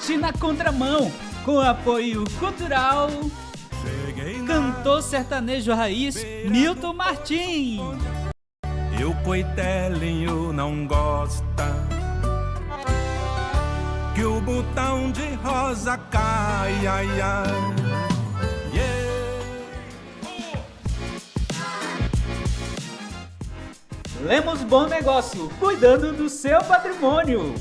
Arte na Contramão, com apoio cultural, cantor sertanejo raiz, Milton Martins. E o coitelinho não gosta que o botão de rosa cai, ai, ai. Lemos Bom Negócio, cuidando do seu patrimônio.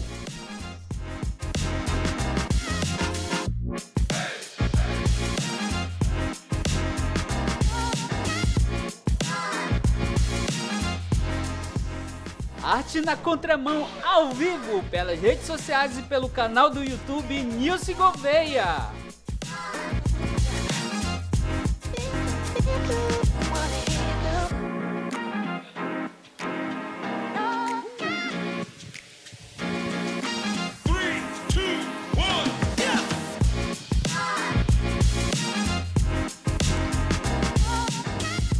Arte na Contramão, ao vivo, pelas redes sociais e pelo canal do YouTube Nilce Gouveia.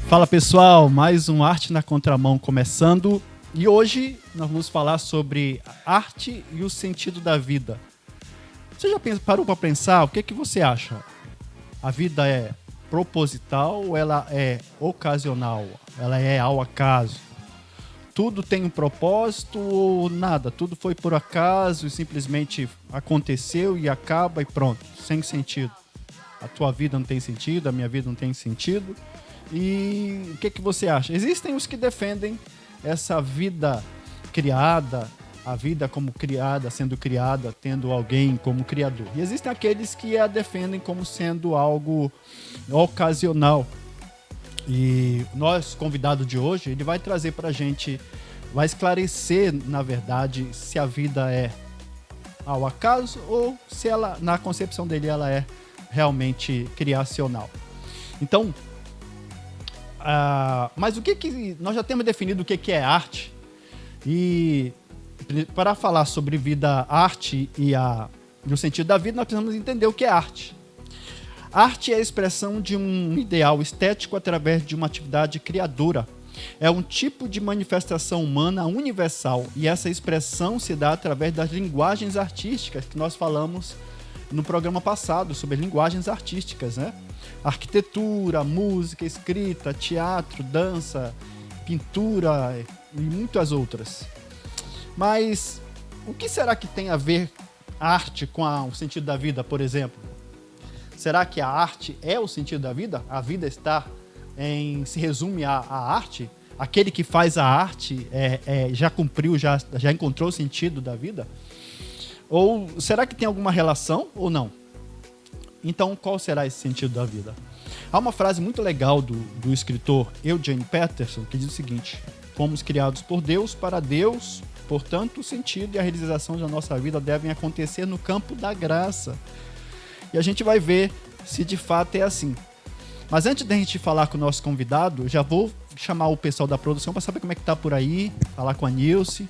Fala pessoal, mais um Arte na Contramão começando. E hoje nós vamos falar sobre a arte e o sentido da vida. Você já parou para pensar? O que é que você acha? A vida é proposital ou ela é ocasional? Ela é ao acaso? Tudo tem um propósito ou nada? Tudo foi por acaso e simplesmente aconteceu e acaba e pronto, sem sentido. A tua vida não tem sentido, a minha vida não tem sentido. E o que é que você acha? Existem os que defendem essa vida criada, a vida como criada, sendo criada, tendo alguém como criador. E existem aqueles que a defendem como sendo algo ocasional. E nosso convidado de hoje, ele vai trazer pra gente, vai esclarecer, na verdade, se a vida é ao acaso ou se ela, na concepção dele, ela é realmente criacional. Então, mas o que nós já temos definido o que é arte, e para falar sobre vida, arte e o sentido da vida, nós precisamos entender o que é arte. Arte é a expressão de um ideal estético através de uma atividade criadora. É um tipo de manifestação humana universal, e essa expressão se dá através das linguagens artísticas que nós falamos no programa passado sobre linguagens artísticas, né? Arquitetura, música, escrita, teatro, dança, pintura e muitas outras. Mas o que será que tem a ver arte com o sentido da vida, por exemplo? Será que a arte é o sentido da vida? A vida se resume à arte? Aquele que faz a arte já cumpriu, já encontrou o sentido da vida? Ou será que tem alguma relação ou não? Então, qual será esse sentido da vida? Há uma frase muito legal do escritor Eugene Peterson que diz o seguinte: fomos criados por Deus, para Deus, portanto, o sentido e a realização da nossa vida devem acontecer no campo da graça. E a gente vai ver se de fato é assim. Mas antes da gente falar com o nosso convidado, já vou chamar o pessoal da produção para saber como é que tá por aí, falar com a Nilce.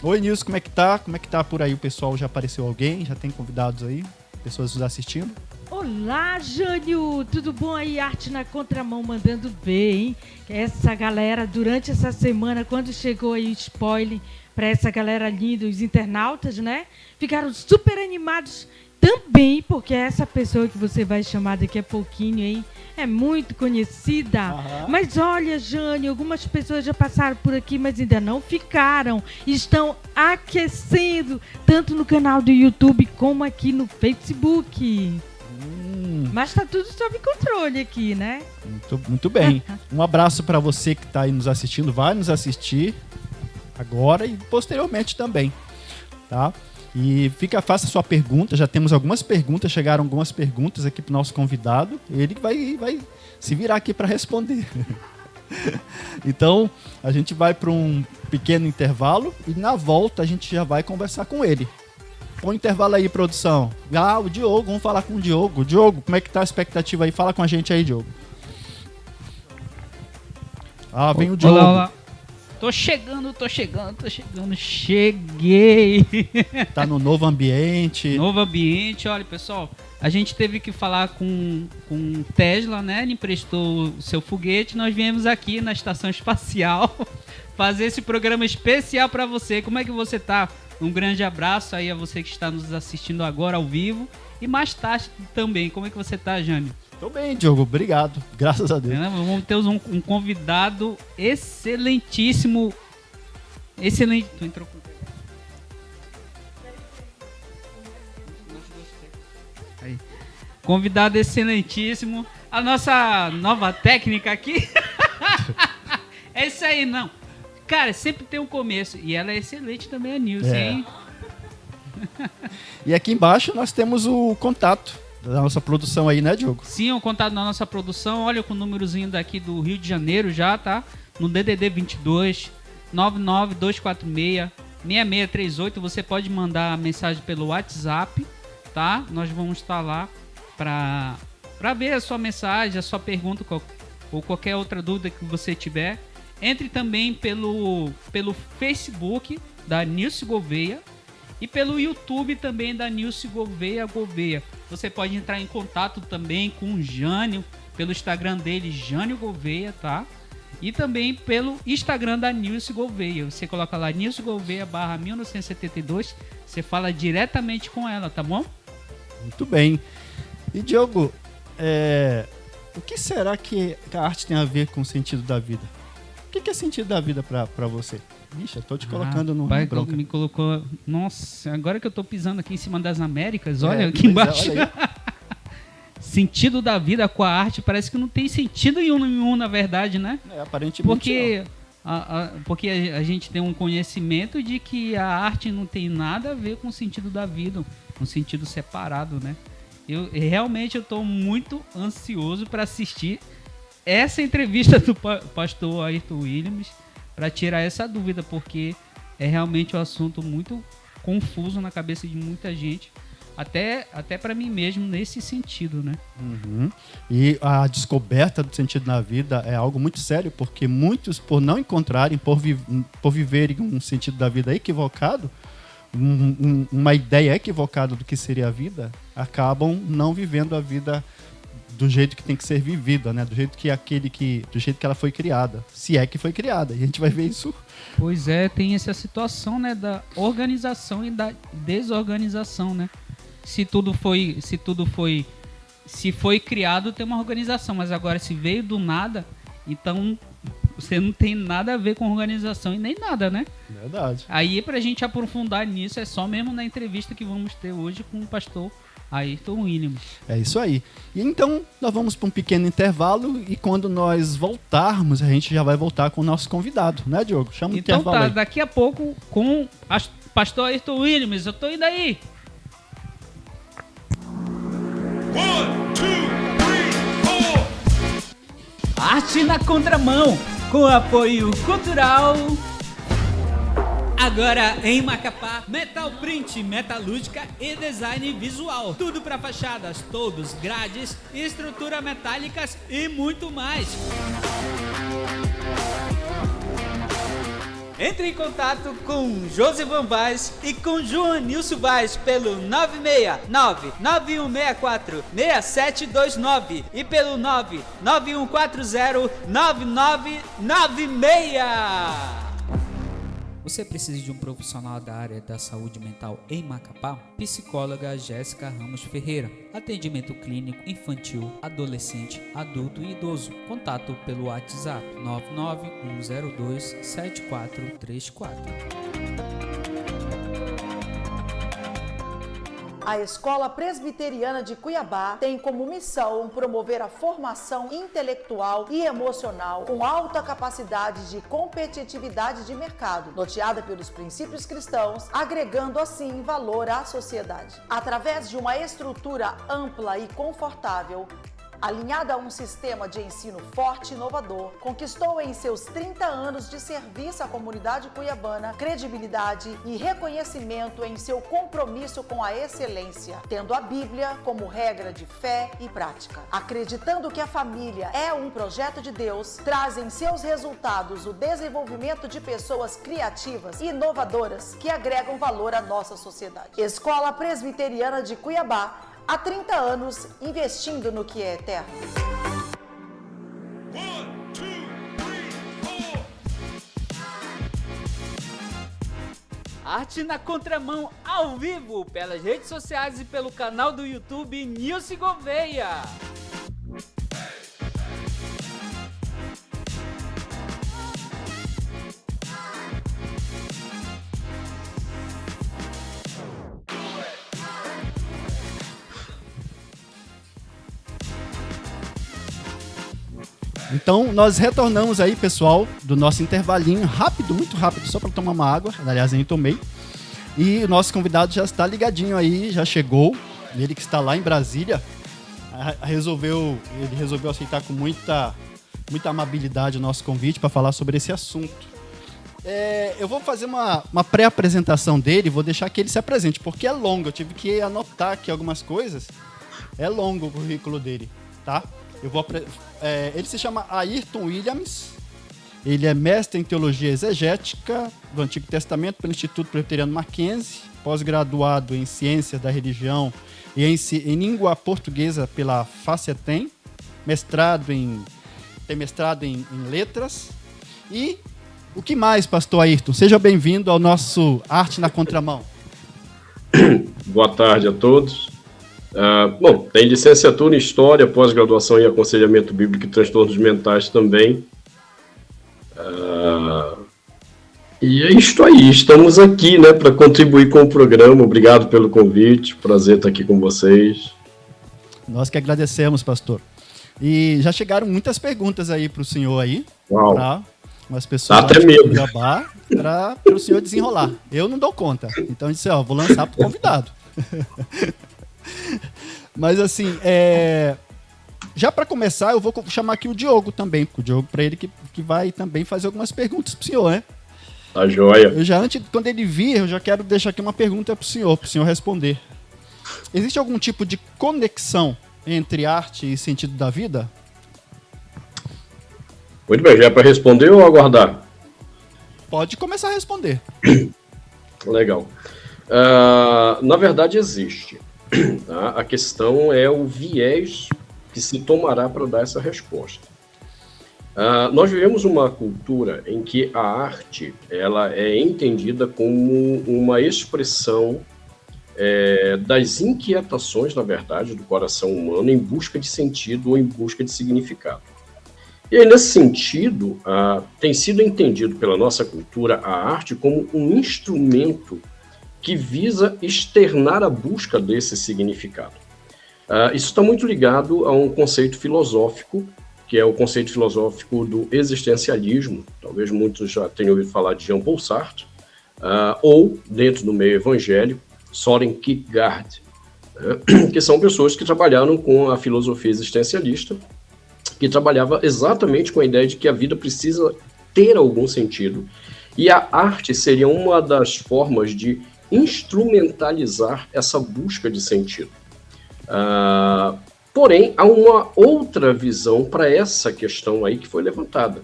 Oi, Nilce, como é que tá? Como é que tá por aí? O pessoal já apareceu alguém? Já tem convidados aí? Pessoas nos assistindo? Olá, Jânio! Tudo bom aí? Arte na Contramão mandando bem, hein? Essa galera, durante essa semana, quando chegou aí o spoiler para essa galera linda, os internautas, né? Ficaram super animados também, porque essa pessoa que você vai chamar daqui a pouquinho, hein? É muito conhecida. Uhum. Mas olha, Jânio, algumas pessoas já passaram por aqui, mas ainda não ficaram. Estão aquecendo, tanto no canal do YouTube como aqui no Facebook. Mas tá tudo sob controle aqui, né? Muito bem. Um abraço para você que está aí nos assistindo. Vai nos assistir agora e posteriormente também, tá? E faça sua pergunta. Já temos algumas perguntas, chegaram algumas perguntas aqui para o nosso convidado. Ele vai se virar aqui para responder. Então, a gente vai para um pequeno intervalo e na volta a gente já vai conversar com ele. Põe o intervalo aí, produção. O Diogo, vamos falar com o Diogo. Diogo, como é que tá a expectativa aí? Fala com a gente aí, Diogo. Vem o Diogo. Olá. Tô chegando. Cheguei. Tá no novo ambiente. Olha, pessoal, a gente teve que falar com Tesla, né? Ele emprestou o seu foguete. Nós viemos aqui na estação espacial fazer esse programa especial para você. Como é que você tá? Um grande abraço aí a você que está nos assistindo agora ao vivo e mais tarde também. Como é que você tá, Jânio? Tô bem, Diogo. Obrigado. Graças a Deus. Vamos ter um convidado excelentíssimo. Excelente. Tu entrou com... Aí. Convidado excelentíssimo. A nossa nova técnica aqui. É isso aí, não. Cara, sempre tem um começo. E ela é excelente também, a Nilce, hein? E aqui embaixo nós temos o contato da nossa produção aí, né, Diogo? Sim, o contato da nossa produção. Olha com o númerozinho daqui do Rio de Janeiro já, tá? No DDD 22 99246 6638. Você pode mandar a mensagem pelo WhatsApp, tá? Nós vamos estar lá para ver a sua mensagem, a sua pergunta ou qualquer outra dúvida que você tiver. Entre também pelo Facebook da Nilce Gouveia e pelo YouTube também da Nilce Gouveia. Você pode entrar em contato também com o Jânio pelo Instagram dele, Jânio Gouveia, tá? E também pelo Instagram da Nilce Gouveia. Você coloca lá Nilce Gouveia /1972. Você fala diretamente com ela, tá bom? Muito bem. E Diogo, o que será que a arte tem a ver com o sentido da vida? O que é sentido da vida pra você? Bicha, tô te colocando no bronca. Me colocou... Nossa, agora que eu tô pisando aqui em cima das Américas, olha aqui embaixo. Olha aí. Sentido da vida com a arte parece que não tem sentido nenhum, na verdade, né? Aparentemente porque a gente tem um conhecimento de que a arte não tem nada a ver com o sentido da vida, um sentido separado, né? Realmente eu tô muito ansioso para assistir essa entrevista do pastor Ayrton Williams para tirar essa dúvida, porque é realmente um assunto muito confuso na cabeça de muita gente, até para mim mesmo nesse sentido, né? Uhum. E a descoberta do sentido na vida é algo muito sério, porque muitos, por não encontrarem, por viverem um sentido da vida equivocado, uma ideia equivocada do que seria a vida, acabam não vivendo a vida do jeito que tem que ser vivida, né? Do jeito que ela foi criada, se é que foi criada. E a gente vai ver isso. Pois é, tem essa situação, né, da organização e da desorganização, né? Se foi criado, tem uma organização, mas agora se veio do nada, então você não tem nada a ver com organização e nem nada, né? Verdade. Aí, pra gente aprofundar nisso, é só mesmo na entrevista que vamos ter hoje com o pastor Ayrton Williams. É isso aí. E então, nós vamos para um pequeno intervalo e quando nós voltarmos, a gente já vai voltar com o nosso convidado, né, Diogo? Chama o intervalo Então tá, aí. daqui a pouco com o pastor Ayrton Williams. Eu tô indo aí. 1, 2, 3, 4. Arte na Contramão, com apoio cultural. Agora em Macapá, Metal Print, metalúrgica e design visual. Tudo para fachadas, toldos, grades, estrutura metálicas e muito mais. Entre em contato com Josivan Vaz e com Joanilson Vaz pelo 969-9164-6729 e pelo 99140-9996. Você precisa de um profissional da área da saúde mental em Macapá? Psicóloga Jéssica Ramos Ferreira. Atendimento clínico infantil, adolescente, adulto e idoso. Contato pelo WhatsApp 991027434. A Escola Presbiteriana de Cuiabá tem como missão promover a formação intelectual e emocional com alta capacidade de competitividade de mercado, norteada pelos princípios cristãos, agregando assim valor à sociedade. Através de uma estrutura ampla e confortável, alinhada a um sistema de ensino forte e inovador, conquistou em seus 30 anos de serviço à comunidade cuiabana credibilidade e reconhecimento em seu compromisso com a excelência, tendo a Bíblia como regra de fé e prática. Acreditando que a família é um projeto de Deus, traz em seus resultados o desenvolvimento de pessoas criativas e inovadoras que agregam valor à nossa sociedade. Escola Presbiteriana de Cuiabá, há 30 anos, investindo no que é eterno. 1, 2, 3, 4. Arte na Contramão ao vivo pelas redes sociais e pelo canal do YouTube Nilce Gouveia. Então, nós retornamos aí, pessoal, do nosso intervalinho rápido, muito rápido, só para tomar uma água. Aliás, eu tomei. E o nosso convidado já está ligadinho aí, já chegou. Ele que está lá em Brasília, ele resolveu aceitar com muita amabilidade o nosso convite para falar sobre esse assunto. Eu vou fazer uma pré-apresentação dele, vou deixar que ele se apresente, porque é longo, eu tive que anotar aqui algumas coisas. É longo o currículo dele, tá? Ele se chama Ayrton Williams, ele é mestre em Teologia Exegética do Antigo Testamento pelo Instituto Presbiteriano Mackenzie, pós-graduado em Ciências da Religião e em Língua Portuguesa pela FACETEM, tem mestrado em Letras. E o que mais, pastor Ayrton? Seja bem-vindo ao nosso Arte na Contramão. Boa tarde a todos. Tem licenciatura em História, pós-graduação em Aconselhamento Bíblico e Transtornos Mentais também. E é isto aí, estamos aqui, né, para contribuir com o programa. Obrigado pelo convite, prazer estar aqui com vocês. Nós que agradecemos, pastor. E já chegaram muitas perguntas aí para o senhor aí. Uau. Para umas pessoas até medo. Para o senhor desenrolar. Eu não dou conta. Então eu disse, vou lançar para o convidado. Mas assim, já para começar, eu vou chamar aqui o Diogo também, o Diogo, para ele que vai também fazer algumas perguntas pro senhor, né? Tá joia. Quando ele vir, eu já quero deixar aqui uma pergunta pro senhor responder. Existe algum tipo de conexão entre arte e sentido da vida? Muito bem, já é para responder ou aguardar? Pode começar a responder. Legal. Na verdade, existe. Tá? A questão é o viés que se tomará para dar essa resposta. Nós vivemos uma cultura em que a arte ela é entendida como uma expressão das inquietações, na verdade, do coração humano em busca de sentido ou em busca de significado. E aí, nesse sentido, tem sido entendido pela nossa cultura a arte como um instrumento que visa externar a busca desse significado. Isso está muito ligado a um conceito filosófico, que é o conceito filosófico do existencialismo. Talvez muitos já tenham ouvido falar de Jean-Paul Sartre, ou, dentro do meio evangélico, Søren Kierkegaard, que são pessoas que trabalharam com a filosofia existencialista, que trabalhava exatamente com a ideia de que a vida precisa ter algum sentido, e a arte seria uma das formas de instrumentalizar essa busca de sentido. Porém, há uma outra visão para essa questão aí que foi levantada.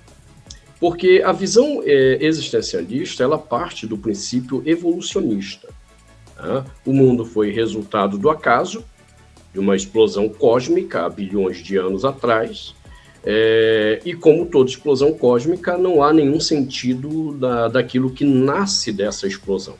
Porque a visão existencialista, ela parte do princípio evolucionista. Tá? O mundo foi resultado do acaso, de uma explosão cósmica há bilhões de anos atrás, e como toda explosão cósmica, não há nenhum sentido daquilo que nasce dessa explosão.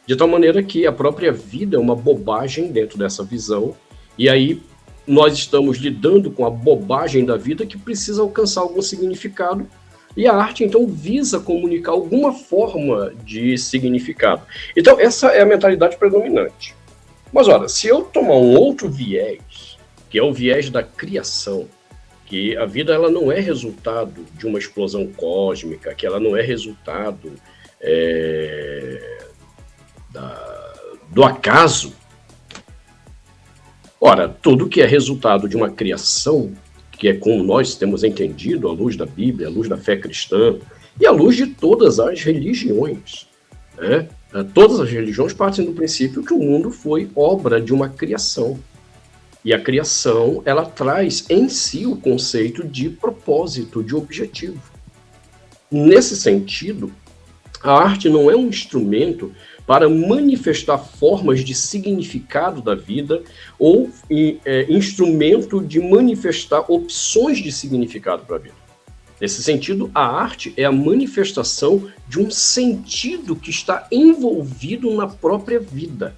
De tal maneira que a própria vida é uma bobagem dentro dessa visão, e aí nós estamos lidando com a bobagem da vida que precisa alcançar algum significado, e a arte, então, visa comunicar alguma forma de significado. Então, essa é a mentalidade predominante. Mas, olha, se eu tomar um outro viés, que é o viés da criação, que a vida ela não é resultado de uma explosão cósmica, que ela não é resultado do acaso. Ora, tudo que é resultado de uma criação, que é como nós temos entendido, à luz da Bíblia, à luz da fé cristã, e à luz de todas as religiões, né? Todas as religiões partem do princípio que o mundo foi obra de uma criação. E a criação, ela traz em si o conceito de propósito, de objetivo. Nesse sentido, a arte não é um instrumento para manifestar formas de significado da vida ou instrumento de manifestar opções de significado para a vida. Nesse sentido, a arte é a manifestação de um sentido que está envolvido na própria vida.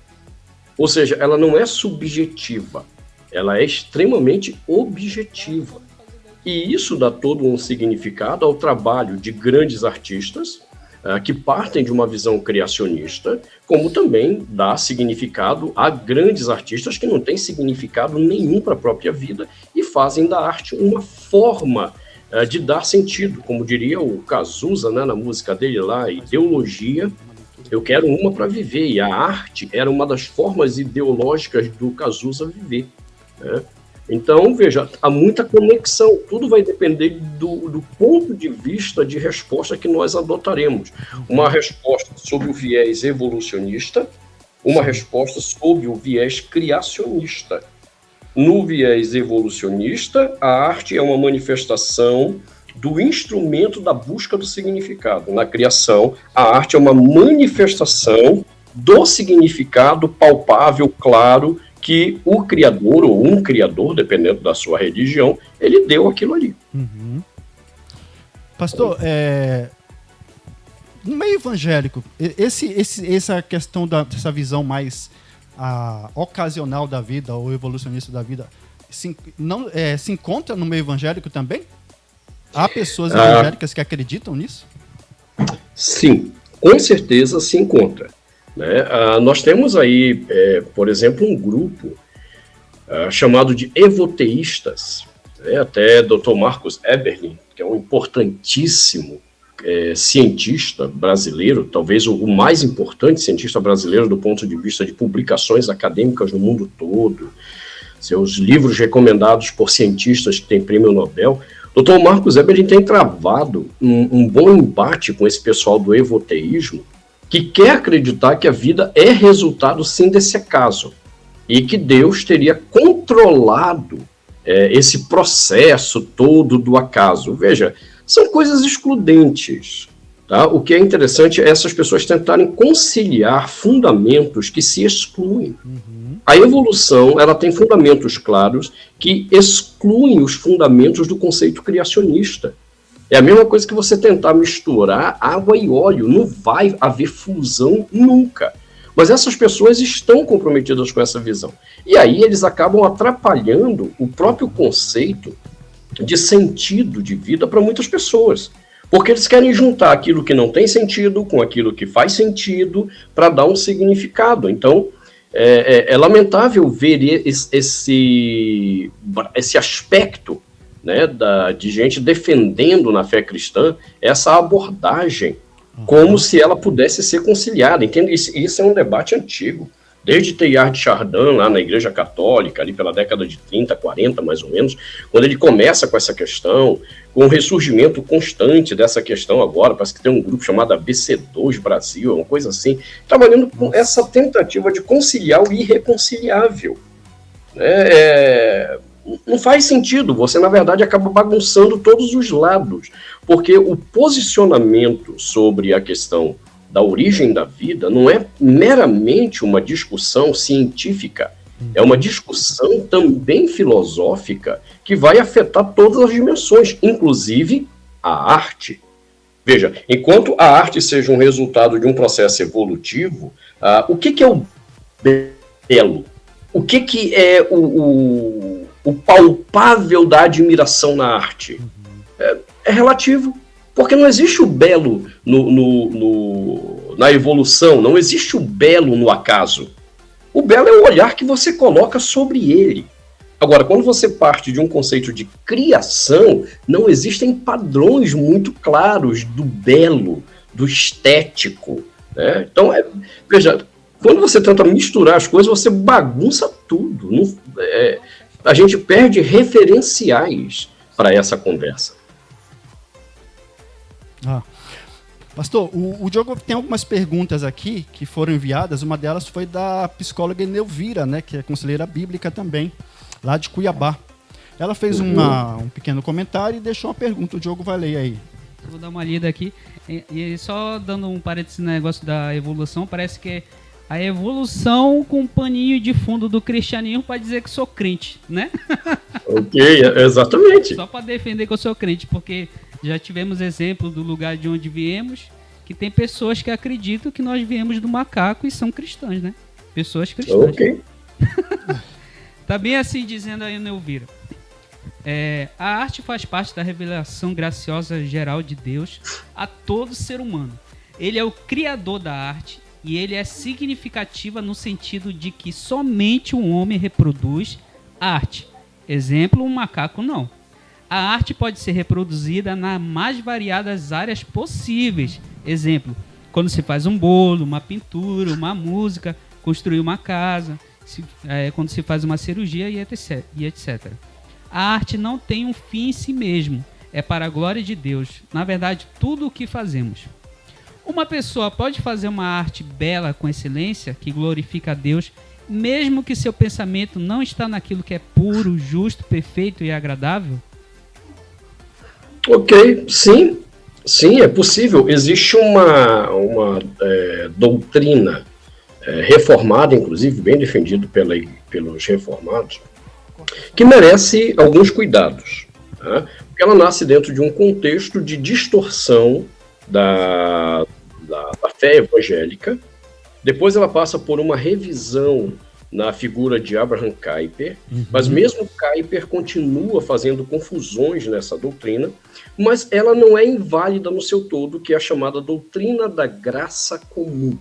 Ou seja, ela não é subjetiva, ela é extremamente objetiva. E isso dá todo um significado ao trabalho de grandes artistas, que partem de uma visão criacionista, como também dá significado a grandes artistas que não têm significado nenhum para a própria vida e fazem da arte uma forma de dar sentido, como diria o Cazuza, né, na música dele lá, ideologia, eu quero uma para viver, e a arte era uma das formas ideológicas do Cazuza viver, né? Então, veja, há muita conexão, tudo vai depender do ponto de vista de resposta que nós adotaremos. Uma resposta sob o viés evolucionista, uma resposta sob o viés criacionista. No viés evolucionista, a arte é uma manifestação do instrumento da busca do significado. Na criação, a arte é uma manifestação do significado palpável, claro, que o criador, ou um criador, dependendo da sua religião, ele deu aquilo ali. Uhum. Pastor, no meio evangélico, essa questão dessa visão mais ocasional da vida, ou evolucionista da vida, se encontra no meio evangélico também? Há pessoas evangélicas que acreditam nisso? Sim, com certeza se encontra. Né? Nós temos aí, por exemplo, um grupo chamado de evoteístas, né? Até Dr. Marcos Eberlin, que é um importantíssimo cientista brasileiro, talvez o mais importante cientista brasileiro do ponto de vista de publicações acadêmicas no mundo todo, seus livros recomendados por cientistas que têm prêmio Nobel. Dr. Marcos Eberlin tem travado um bom embate com esse pessoal do evoteísmo, que quer acreditar que a vida é resultado, sim, desse acaso, e que Deus teria controlado esse processo todo do acaso. Veja, são coisas excludentes. Tá? O que é interessante é essas pessoas tentarem conciliar fundamentos que se excluem. Uhum. A evolução, ela tem fundamentos claros que excluem os fundamentos do conceito criacionista. É a mesma coisa que você tentar misturar água e óleo. Não vai haver fusão nunca. Mas essas pessoas estão comprometidas com essa visão. E aí eles acabam atrapalhando o próprio conceito de sentido de vida para muitas pessoas. Porque eles querem juntar aquilo que não tem sentido com aquilo que faz sentido para dar um significado. Então, é lamentável ver esse aspecto, né, de gente defendendo na fé cristã essa abordagem como se ela pudesse ser conciliada. Entende? Isso é um debate antigo, desde Teilhard de Chardin, lá na Igreja Católica, ali pela década de 30, 40, mais ou menos, quando ele começa com essa questão, com o ressurgimento constante dessa questão agora, parece que tem um grupo chamado ABC2 Brasil, uma coisa assim, trabalhando com essa tentativa de conciliar o irreconciliável. Não faz sentido, você na verdade acaba bagunçando todos os lados, porque o posicionamento sobre a questão da origem da vida não é meramente uma discussão científica, é uma discussão também filosófica que vai afetar todas as dimensões, inclusive a arte. Veja, enquanto a arte seja um resultado de um processo evolutivo, o que é o belo? O que é o palpável da admiração na arte? É relativo, porque não existe o belo na evolução, não existe o belo no acaso. O belo é o olhar que você coloca sobre ele. Agora, quando você parte de um conceito de criação, não existem padrões muito claros do belo, do estético, né? Então, veja, quando você tenta misturar as coisas, você bagunça tudo. A gente perde referenciais para essa conversa. Pastor, o Diogo tem algumas perguntas aqui que foram enviadas. Uma delas foi da psicóloga Neuvira, né, que é conselheira bíblica também, lá de Cuiabá. Ela fez um pequeno comentário e deixou uma pergunta. O Diogo vai ler aí. Eu vou dar uma lida aqui. E só dando um parênteses no negócio da evolução, parece que a evolução com um paninho de fundo do cristianismo para dizer que sou crente, né? Ok, exatamente. Só para defender que eu sou crente, porque Já tivemos exemplo do lugar de onde viemos, que tem pessoas que acreditam que nós viemos do macaco e são cristãs, né? Pessoas cristãs. Ok. Tá bem assim dizendo aí, Neuvira. A arte faz parte da revelação graciosa geral de Deus a todo ser humano. Ele é o criador da arte e ele é significativa no sentido de que somente o homem reproduz arte. Exemplo, um macaco não. A arte pode ser reproduzida nas mais variadas áreas possíveis. Exemplo, quando se faz um bolo, uma pintura, uma música, construir uma casa, quando se faz uma cirurgia e etc. A arte não tem um fim em si mesmo, é para a glória de Deus. Na verdade, tudo o que fazemos. Uma pessoa pode fazer uma arte bela com excelência, que glorifica a Deus, mesmo que seu pensamento não está naquilo que é puro, justo, perfeito e agradável? Ok, sim, é possível. Existe uma doutrina reformada, inclusive bem defendida pelos reformados, que merece alguns cuidados, tá? Porque ela nasce dentro de um contexto de distorção da fé evangélica. Depois ela passa por uma revisão na figura de Abraham Kuyper, mas mesmo Kuyper continua fazendo confusões nessa doutrina, mas ela não é inválida no seu todo, que é a chamada doutrina da graça comum.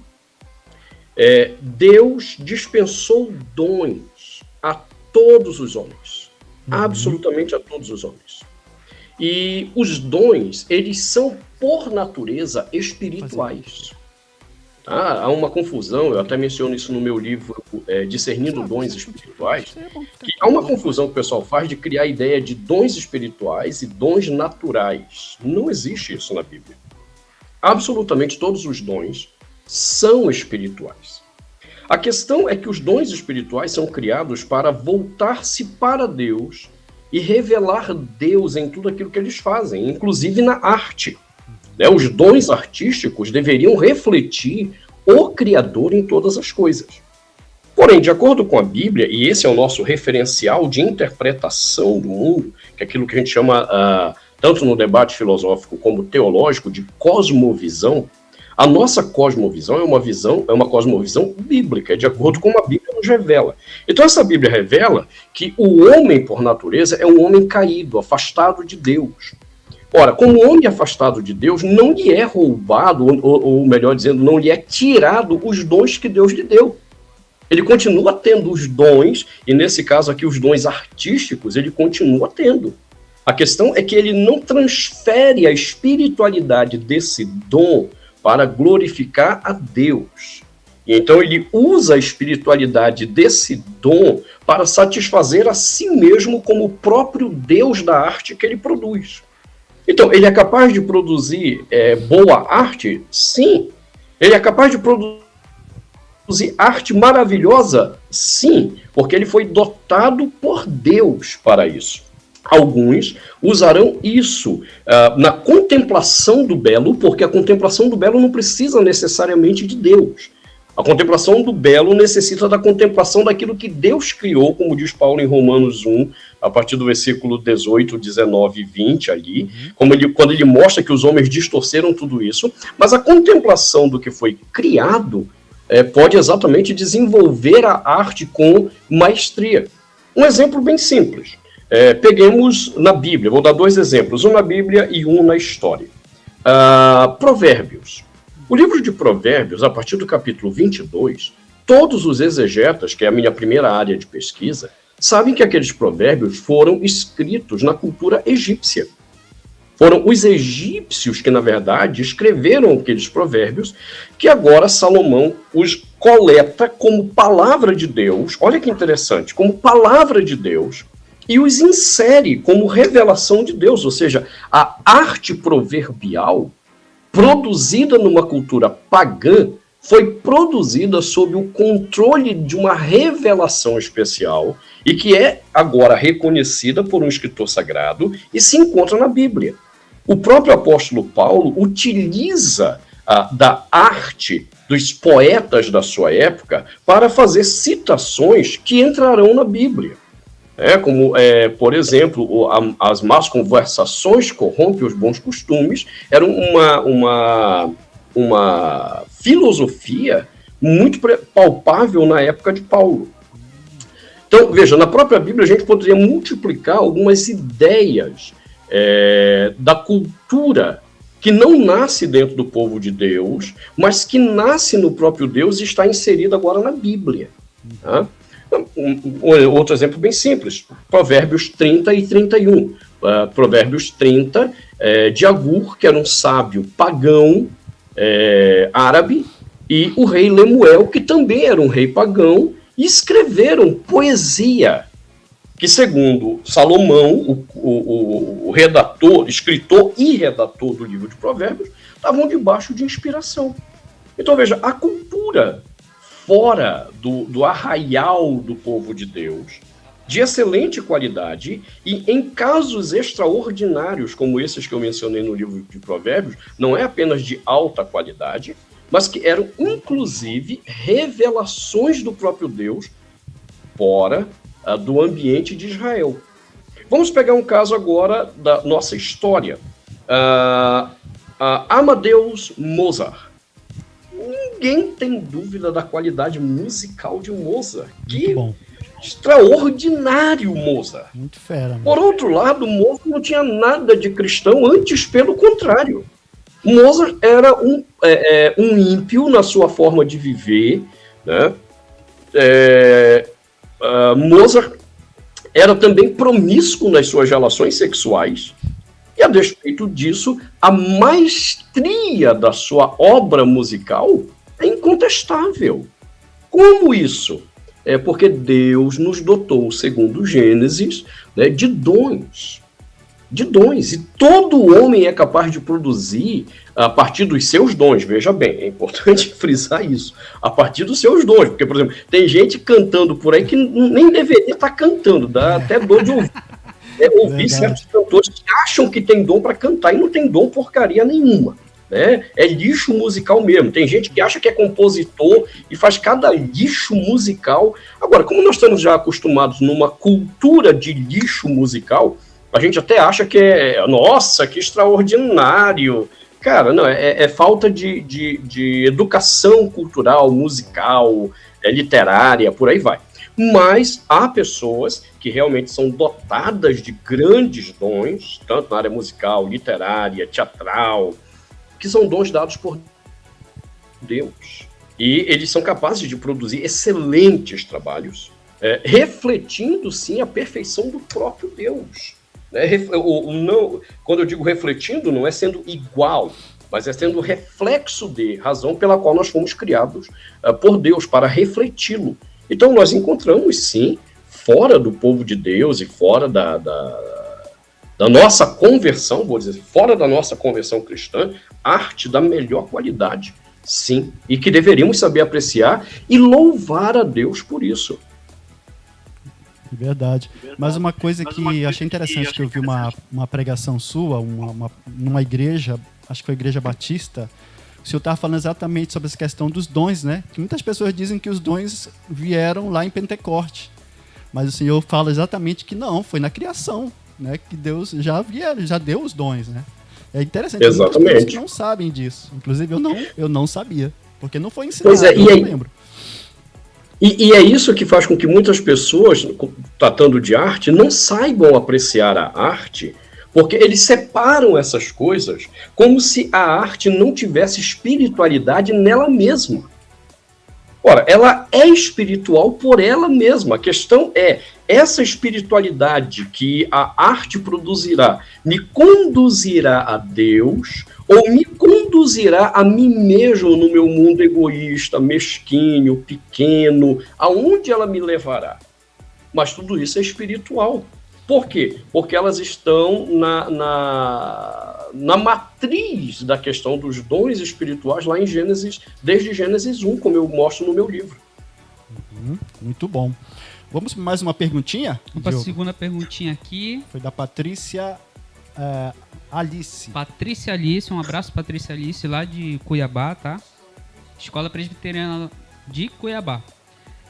Deus dispensou dons a todos os homens, absolutamente a todos os homens. E os dons, eles são, por natureza, espirituais. Há uma confusão, eu até menciono isso no meu livro, Discernindo Dons Espirituais, que há uma confusão que o pessoal faz de criar a ideia de dons espirituais e dons naturais. Não existe isso na Bíblia. Absolutamente todos os dons são espirituais. A questão é que os dons espirituais são criados para voltar-se para Deus e revelar Deus em tudo aquilo que eles fazem, inclusive na arte. Os dons artísticos deveriam refletir o Criador em todas as coisas. Porém, de acordo com a Bíblia, e esse é o nosso referencial de interpretação do mundo, que é aquilo que a gente chama, tanto no debate filosófico como teológico, de cosmovisão, a nossa cosmovisão é uma cosmovisão bíblica, de acordo com a Bíblia nos revela. Então essa Bíblia revela que o homem, por natureza, é um homem caído, afastado de Deus. Ora, como o homem afastado de Deus, não lhe é roubado, ou melhor dizendo, não lhe é tirado os dons que Deus lhe deu. Ele continua tendo os dons, e nesse caso aqui os dons artísticos, ele continua tendo. A questão é que ele não transfere a espiritualidade desse dom para glorificar a Deus. E então ele usa a espiritualidade desse dom para satisfazer a si mesmo como o próprio Deus da arte que ele produz. Então, ele é capaz de produzir boa arte? Sim. Ele é capaz de produzir arte maravilhosa? Sim, porque ele foi dotado por Deus para isso. Alguns usarão isso na contemplação do belo, porque a contemplação do belo não precisa necessariamente de Deus. A contemplação do belo necessita da contemplação daquilo que Deus criou, como diz Paulo em Romanos 1, a partir do versículo 18, 19 e 20 ali, quando ele mostra que os homens distorceram tudo isso, mas a contemplação do que foi criado pode exatamente desenvolver a arte com maestria. Um exemplo bem simples. Peguemos na Bíblia, vou dar dois exemplos, um na Bíblia e um na história. Provérbios. O livro de Provérbios, a partir do capítulo 22, todos os exegetas, que é a minha primeira área de pesquisa, sabem que aqueles provérbios foram escritos na cultura egípcia. Foram os egípcios que, na verdade, escreveram aqueles provérbios, que agora Salomão os coleta como palavra de Deus, olha que interessante, como palavra de Deus, e os insere como revelação de Deus, ou seja, a arte proverbial produzida numa cultura pagã, foi produzida sob o controle de uma revelação especial e que é agora reconhecida por um escritor sagrado e se encontra na Bíblia. O próprio apóstolo Paulo utiliza da arte dos poetas da sua época para fazer citações que entrarão na Bíblia. Por exemplo, as más conversações corrompem os bons costumes, era uma filosofia muito palpável na época de Paulo. Então, veja, na própria Bíblia a gente poderia multiplicar algumas ideias da cultura que não nasce dentro do povo de Deus, mas que nasce no próprio Deus e está inserida agora na Bíblia. Tá? Outro exemplo bem simples, Provérbios 30 e 31. Provérbios 30, de Agur, que era um sábio pagão árabe, e o rei Lemuel, que também era um rei pagão, e escreveram poesia, que segundo Salomão, o redator, escritor e redator do livro de Provérbios, estavam debaixo de inspiração. Então veja, a cultura fora do arraial do povo de Deus, de excelente qualidade, e em casos extraordinários, como esses que eu mencionei no livro de Provérbios, não é apenas de alta qualidade, mas que eram, inclusive, revelações do próprio Deus fora do ambiente de Israel. Vamos pegar um caso agora da nossa história. Amadeus Mozart. Ninguém tem dúvida da qualidade musical de Mozart. Que bom. Extraordinário Mozart. Muito fera. Mano. Por outro lado, Mozart não tinha nada de cristão, antes pelo contrário. Mozart era um ímpio na sua forma de viver, né? Mozart era também promíscuo nas suas relações sexuais, e a despeito disso, a maestria da sua obra musical é incontestável. Como isso? É porque Deus nos dotou, segundo Gênesis, né, de dons. E todo homem é capaz de produzir a partir dos seus dons. Veja bem, é importante frisar isso. A partir dos seus dons. Porque, por exemplo, tem gente cantando por aí que nem deveria estar cantando. Dá até dor de ouvir. Ouvir certos cantores que acham que tem dom para cantar e não tem dom porcaria nenhuma. Né? É lixo musical mesmo. Tem gente que acha que é compositor e faz cada lixo musical. Agora, como nós estamos já acostumados numa cultura de lixo musical, a gente até acha que nossa, que extraordinário. Cara, não, é falta de educação cultural, musical, literária, por aí vai. Mas há pessoas que realmente são dotadas de grandes dons, tanto na área musical, literária, teatral, que são dons dados por Deus. E eles são capazes de produzir excelentes trabalhos, refletindo, sim, a perfeição do próprio Deus. Quando eu digo refletindo, não é sendo igual, mas é sendo reflexo de razão pela qual nós fomos criados por Deus, para refleti-lo. Então nós encontramos, sim, fora do povo de Deus e fora da nossa conversão, vou dizer, fora da nossa conversão cristã, arte da melhor qualidade, sim, e que deveríamos saber apreciar e louvar a Deus por isso. Verdade. Mas uma coisa que achei interessante, que eu vi uma pregação sua, numa igreja, acho que foi a Igreja Batista, o senhor estava falando exatamente sobre essa questão dos dons, né? Que muitas pessoas dizem que os dons vieram lá em Pentecoste, mas o senhor fala exatamente que não, foi na criação, né? Que Deus já deu os dons, né? É interessante. Exatamente. Muitas pessoas não sabem disso. Inclusive eu não sabia, porque não foi ensinado. Pois é, eu não lembro. E é isso que faz com que muitas pessoas, tratando de arte, não saibam apreciar a arte, porque eles separam essas coisas como se a arte não tivesse espiritualidade nela mesma. Ora, ela é espiritual por ela mesma. A questão é, essa espiritualidade que a arte produzirá me conduzirá a Deus ou me conduzirá a mim mesmo no meu mundo egoísta, mesquinho, pequeno, aonde ela me levará? Mas tudo isso é espiritual. Por quê? Porque elas estão na matriz da questão dos dons espirituais lá em Gênesis, desde Gênesis 1, como eu mostro no meu livro. Muito bom. Vamos para mais uma perguntinha? Vamos para a segunda perguntinha aqui. Foi da Patrícia Alice. Patrícia Alice, um abraço, Patrícia Alice, lá de Cuiabá, tá? Escola Presbiteriana de Cuiabá.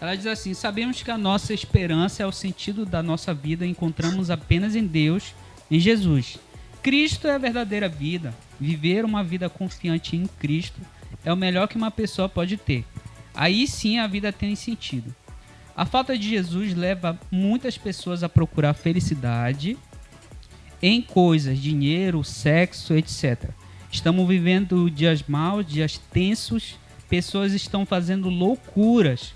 Ela diz assim: sabemos que a nossa esperança é o sentido da nossa vida, encontramos apenas em Deus, em Jesus. Cristo é a verdadeira vida. Viver uma vida confiante em Cristo é o melhor que uma pessoa pode ter. Aí sim a vida tem sentido. A falta de Jesus leva muitas pessoas a procurar felicidade em coisas, dinheiro, sexo, etc. Estamos vivendo dias maus, dias tensos, pessoas estão fazendo loucuras.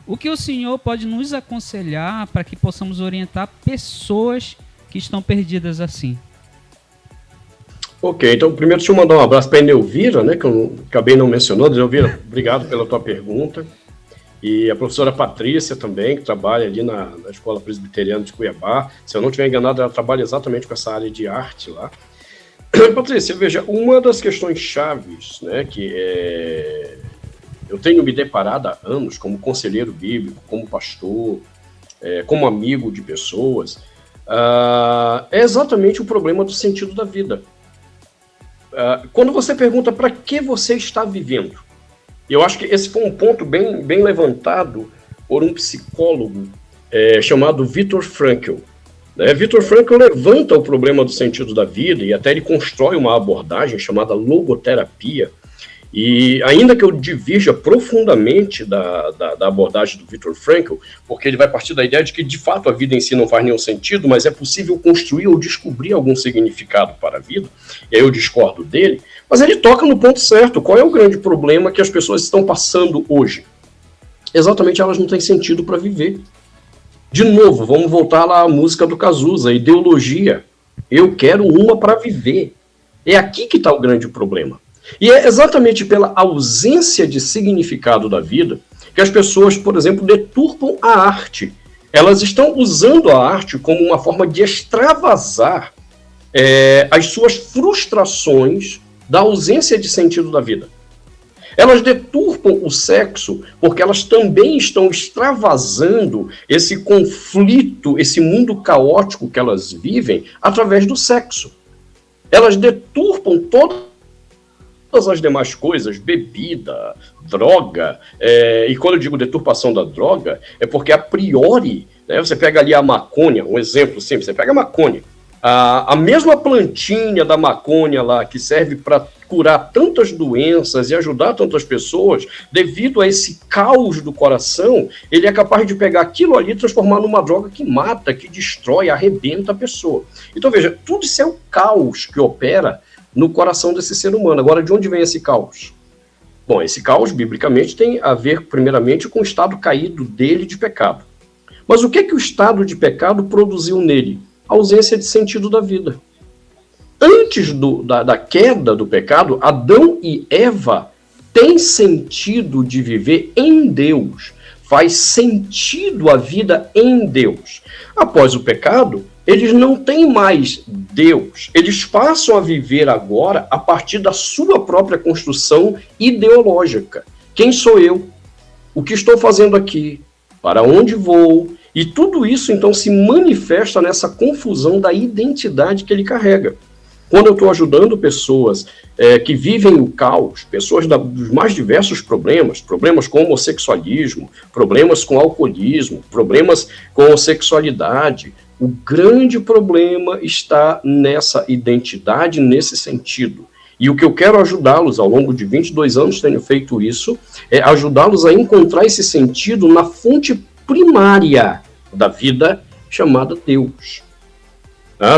O que o Senhor pode nos aconselhar para que possamos orientar pessoas que estão perdidas assim? Ok, então primeiro deixa eu mandar um abraço para a Neuvira, né, que eu acabei não mencionando. Neuvira, obrigado pela tua pergunta. E a professora Patrícia também, que trabalha ali na Escola Presbiteriana de Cuiabá. Se eu não estiver enganado, ela trabalha exatamente com essa área de arte lá. Patrícia, veja, uma das questões chaves, né, eu tenho me deparado há anos como conselheiro bíblico, como pastor, como amigo de pessoas, é exatamente o problema do sentido da vida. Quando você pergunta para que você está vivendo, eu acho que esse foi um ponto bem levantado por um psicólogo chamado Viktor Frankl. Viktor Frankl levanta o problema do sentido da vida e até ele constrói uma abordagem chamada logoterapia. E ainda que eu divirja profundamente da abordagem do Viktor Frankl, porque ele vai partir da ideia de que de fato a vida em si não faz nenhum sentido, mas é possível construir ou descobrir algum significado para a vida, e aí eu discordo dele, mas ele toca no ponto certo. Qual é o grande problema que as pessoas estão passando hoje? Exatamente, elas não têm sentido para viver. De novo, vamos voltar lá à música do Cazuza, a ideologia. Eu quero uma para viver. É aqui que está o grande problema. E é exatamente pela ausência de significado da vida que as pessoas, por exemplo, deturpam a arte. Elas estão usando a arte como uma forma de extravasar as suas frustrações da ausência de sentido da vida. Elas deturpam o sexo porque elas também estão extravasando esse conflito, esse mundo caótico que elas vivem através do sexo. Elas deturpam todas as demais coisas, bebida, droga, e quando eu digo deturpação da droga, é porque a priori, né, você pega ali a maconha, um exemplo simples, você pega a maconha, a mesma plantinha da maconha lá, que serve para curar tantas doenças e ajudar tantas pessoas, devido a esse caos do coração, ele é capaz de pegar aquilo ali e transformar numa droga que mata, que destrói, arrebenta a pessoa. Então veja, tudo isso é o caos que opera no coração desse ser humano. Agora, de onde vem esse caos? Bom, esse caos, biblicamente, tem a ver, primeiramente, com o estado caído dele de pecado. Mas o que o estado de pecado produziu nele? A ausência de sentido da vida. Antes da queda do pecado, Adão e Eva têm sentido de viver em Deus. Faz sentido a vida em Deus. Após o pecado, eles não têm mais Deus. Eles passam a viver agora a partir da sua própria construção ideológica. Quem sou eu? O que estou fazendo aqui? Para onde vou? E tudo isso, então, se manifesta nessa confusão da identidade que ele carrega. Quando eu estou ajudando pessoas que vivem o caos, pessoas dos mais diversos problemas com homossexualismo, problemas com alcoolismo, problemas com sexualidade, o grande problema está nessa identidade, nesse sentido. E o que eu quero ajudá-los, ao longo de 22 anos tenho feito isso, é ajudá-los a encontrar esse sentido na fonte primária da vida, chamada Deus.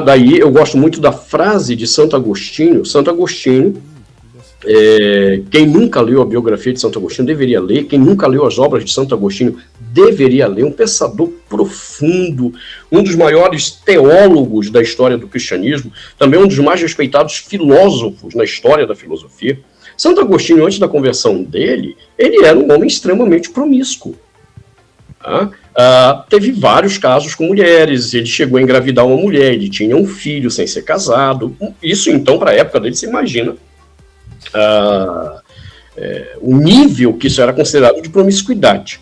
Daí eu gosto muito da frase de Santo Agostinho. Santo Agostinho, quem nunca leu a biografia de Santo Agostinho deveria ler, quem nunca leu as obras de Santo Agostinho deveria ler, um pensador profundo, um dos maiores teólogos da história do cristianismo, também um dos mais respeitados filósofos na história da filosofia. Santo Agostinho, antes da conversão dele, ele era um homem extremamente promíscuo. Teve vários casos com mulheres, ele chegou a engravidar uma mulher, ele tinha um filho sem ser casado. Isso, então, para a época dele, você imagina o nível que isso era considerado de promiscuidade.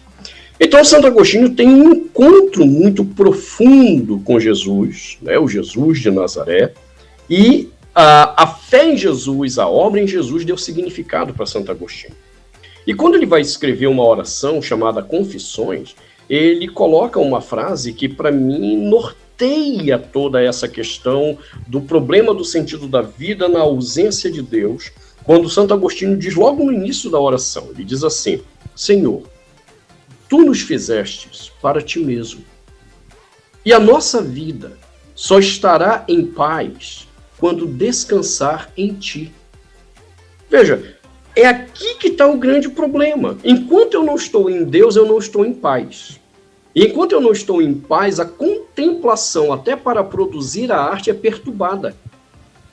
Então, Santo Agostinho tem um encontro muito profundo com Jesus, né, o Jesus de Nazaré, e a fé em Jesus, a obra em Jesus, deu significado para Santo Agostinho. E quando ele vai escrever uma oração chamada Confissões, ele coloca uma frase que, para mim, norteia toda essa questão do problema do sentido da vida na ausência de Deus, quando Santo Agostinho diz logo no início da oração, ele diz assim: Senhor, tu nos fizestes para ti mesmo, e a nossa vida só estará em paz quando descansar em ti. Veja, é aqui que está o grande problema. Enquanto eu não estou em Deus, eu não estou em paz. E enquanto eu não estou em paz, a contemplação, até para produzir a arte, é perturbada.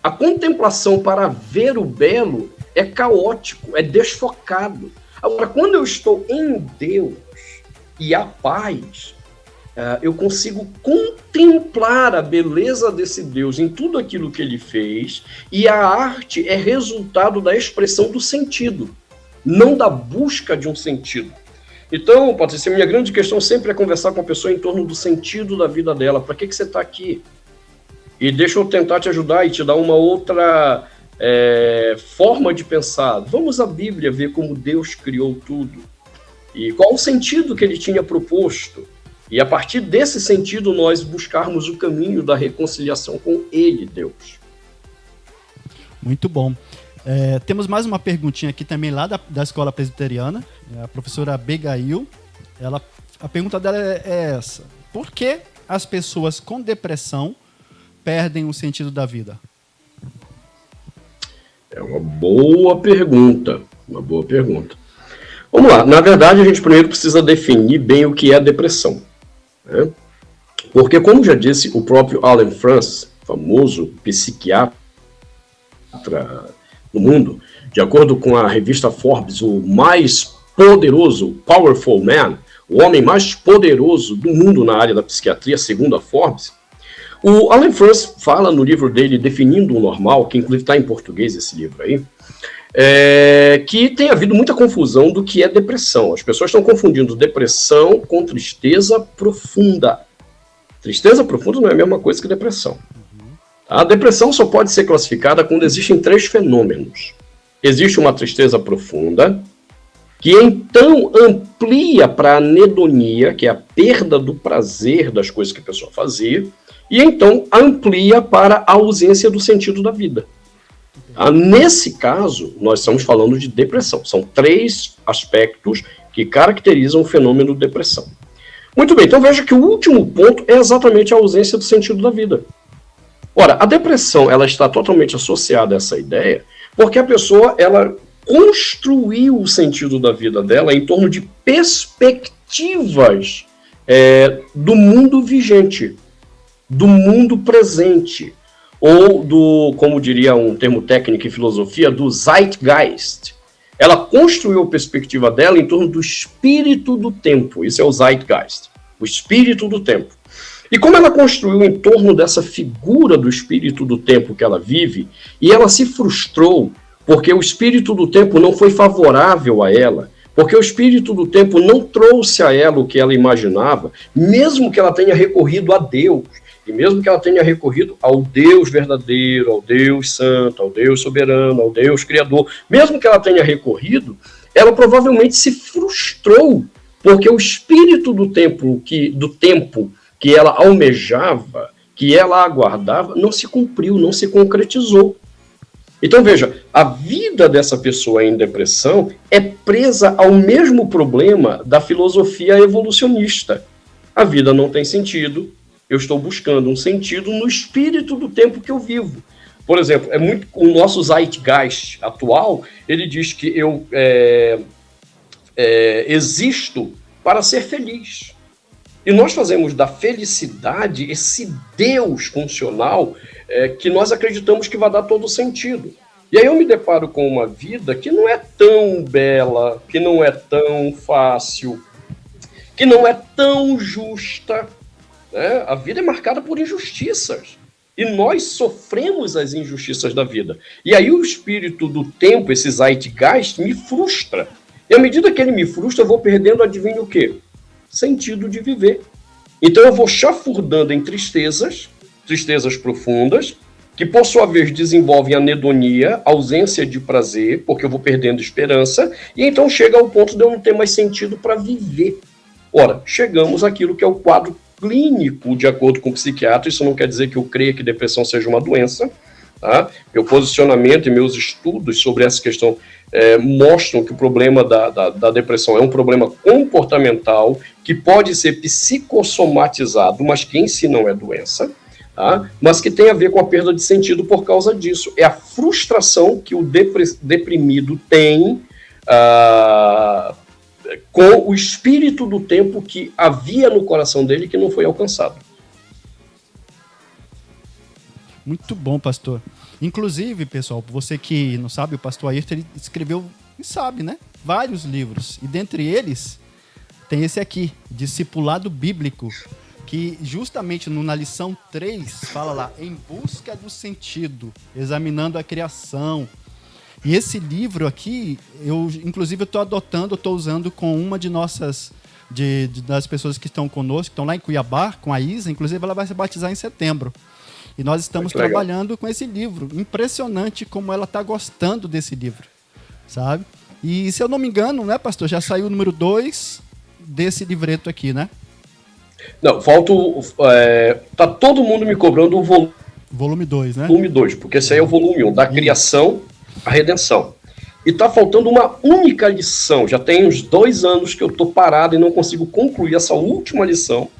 A contemplação para ver o belo é caótico, é desfocado. Agora, quando eu estou em Deus e a paz, eu consigo contemplar a beleza desse Deus em tudo aquilo que ele fez, e a arte é resultado da expressão do sentido, não da busca de um sentido. Então, Patrícia, minha grande questão sempre é conversar com a pessoa em torno do sentido da vida dela. Para que você está aqui? E deixa eu tentar te ajudar e te dar uma outra forma de pensar. Vamos à Bíblia ver como Deus criou tudo. E qual o sentido que ele tinha proposto. E a partir desse sentido, nós buscarmos o caminho da reconciliação com ele, Deus. Muito bom. Temos mais uma perguntinha aqui também lá da Escola Presbiteriana, a professora Abigail. A pergunta dela é essa: por que as pessoas com depressão perdem o sentido da vida? É uma boa pergunta, uma boa pergunta. Vamos lá, na verdade a gente primeiro precisa definir bem o que é depressão, né? Porque, como já disse o próprio Alan France, famoso psiquiatra no mundo, de acordo com a revista Forbes, o mais poderoso, powerful man, o homem mais poderoso do mundo na área da psiquiatria, segundo a Forbes, o Alan France fala no livro dele, Definindo o Normal, que inclusive está em português esse livro aí, que tem havido muita confusão do que é depressão. As pessoas estão confundindo depressão com tristeza profunda. Tristeza profunda não é a mesma coisa que depressão. A depressão só pode ser classificada quando existem 3 fenômenos. Existe uma tristeza profunda, que então amplia para a anedonia, que é a perda do prazer das coisas que a pessoa fazia, e então amplia para a ausência do sentido da vida. Nesse caso, nós estamos falando de depressão. São 3 aspectos que caracterizam o fenômeno depressão. Muito bem, então veja que o último ponto é exatamente a ausência do sentido da vida. Ora, a depressão ela está totalmente associada a essa ideia, porque a pessoa ela construiu o sentido da vida dela em torno de perspectivas do mundo vigente, do mundo presente, ou do, como diria um termo técnico em filosofia, do Zeitgeist. Ela construiu a perspectiva dela em torno do espírito do tempo. Isso é o Zeitgeist, o espírito do tempo. E como ela construiu em torno dessa figura do espírito do tempo que ela vive, e ela se frustrou porque o espírito do tempo não foi favorável a ela, porque o espírito do tempo não trouxe a ela o que ela imaginava, mesmo que ela tenha recorrido a Deus, e mesmo que ela tenha recorrido ao Deus verdadeiro, ao Deus santo, ao Deus soberano, ao Deus criador, mesmo que ela tenha recorrido, ela provavelmente se frustrou, porque o espírito do tempo que ela almejava, que ela aguardava, não se cumpriu, não se concretizou. Então veja, a vida dessa pessoa em depressão é presa ao mesmo problema da filosofia evolucionista. A vida não tem sentido, eu estou buscando um sentido no espírito do tempo que eu vivo. Por exemplo, o nosso Zeitgeist atual, ele diz que eu existo para ser feliz. E nós fazemos da felicidade esse Deus funcional que nós acreditamos que vai dar todo o sentido. E aí eu me deparo com uma vida que não é tão bela, que não é tão fácil, que não é tão justa, né? A vida é marcada por injustiças. E nós sofremos as injustiças da vida. E aí o espírito do tempo, esse Zeitgeist, me frustra. E à medida que ele me frustra, eu vou perdendo, adivinha o quê? Sentido de viver. Então eu vou chafurdando em tristezas profundas, que por sua vez desenvolvem anedonia, ausência de prazer, porque eu vou perdendo esperança, e então chega ao ponto de eu não ter mais sentido para viver. Ora, chegamos àquilo que é o quadro clínico, de acordo com o psiquiatra. Isso não quer dizer que eu creia que depressão seja uma doença, tá? Meu posicionamento e meus estudos sobre essa questão mostram que o problema da depressão é um problema comportamental que pode ser psicossomatizado, mas que em si não é doença, tá? Mas que tem a ver com a perda de sentido por causa disso. É a frustração que o deprimido tem com o espírito do tempo que havia no coração dele que não foi alcançado. Muito bom, pastor. Inclusive, pessoal, você que não sabe, o pastor Ayrton, ele escreveu, e sabe, né? Vários livros. E dentre eles, tem esse aqui, Discipulado Bíblico, que justamente na lição 3, fala lá, em busca do sentido, examinando a criação. E esse livro aqui, inclusive, eu estou adotando, eu estou usando com uma de nossas, das pessoas que estão conosco, que estão lá em Cuiabá, com a Isa, inclusive ela vai se batizar em setembro. E nós estamos trabalhando com esse livro. Impressionante como ela está gostando desse livro, sabe? E se eu não me engano, né, pastor, já saiu o número 2 desse livreto aqui, né? Não, falta tá todo mundo me cobrando o volume 2, né? Volume 2, porque esse aí é o volume 1, da criação à redenção. E tá faltando uma única lição. Já tem uns 2 anos que eu tô parado e não consigo concluir essa última lição.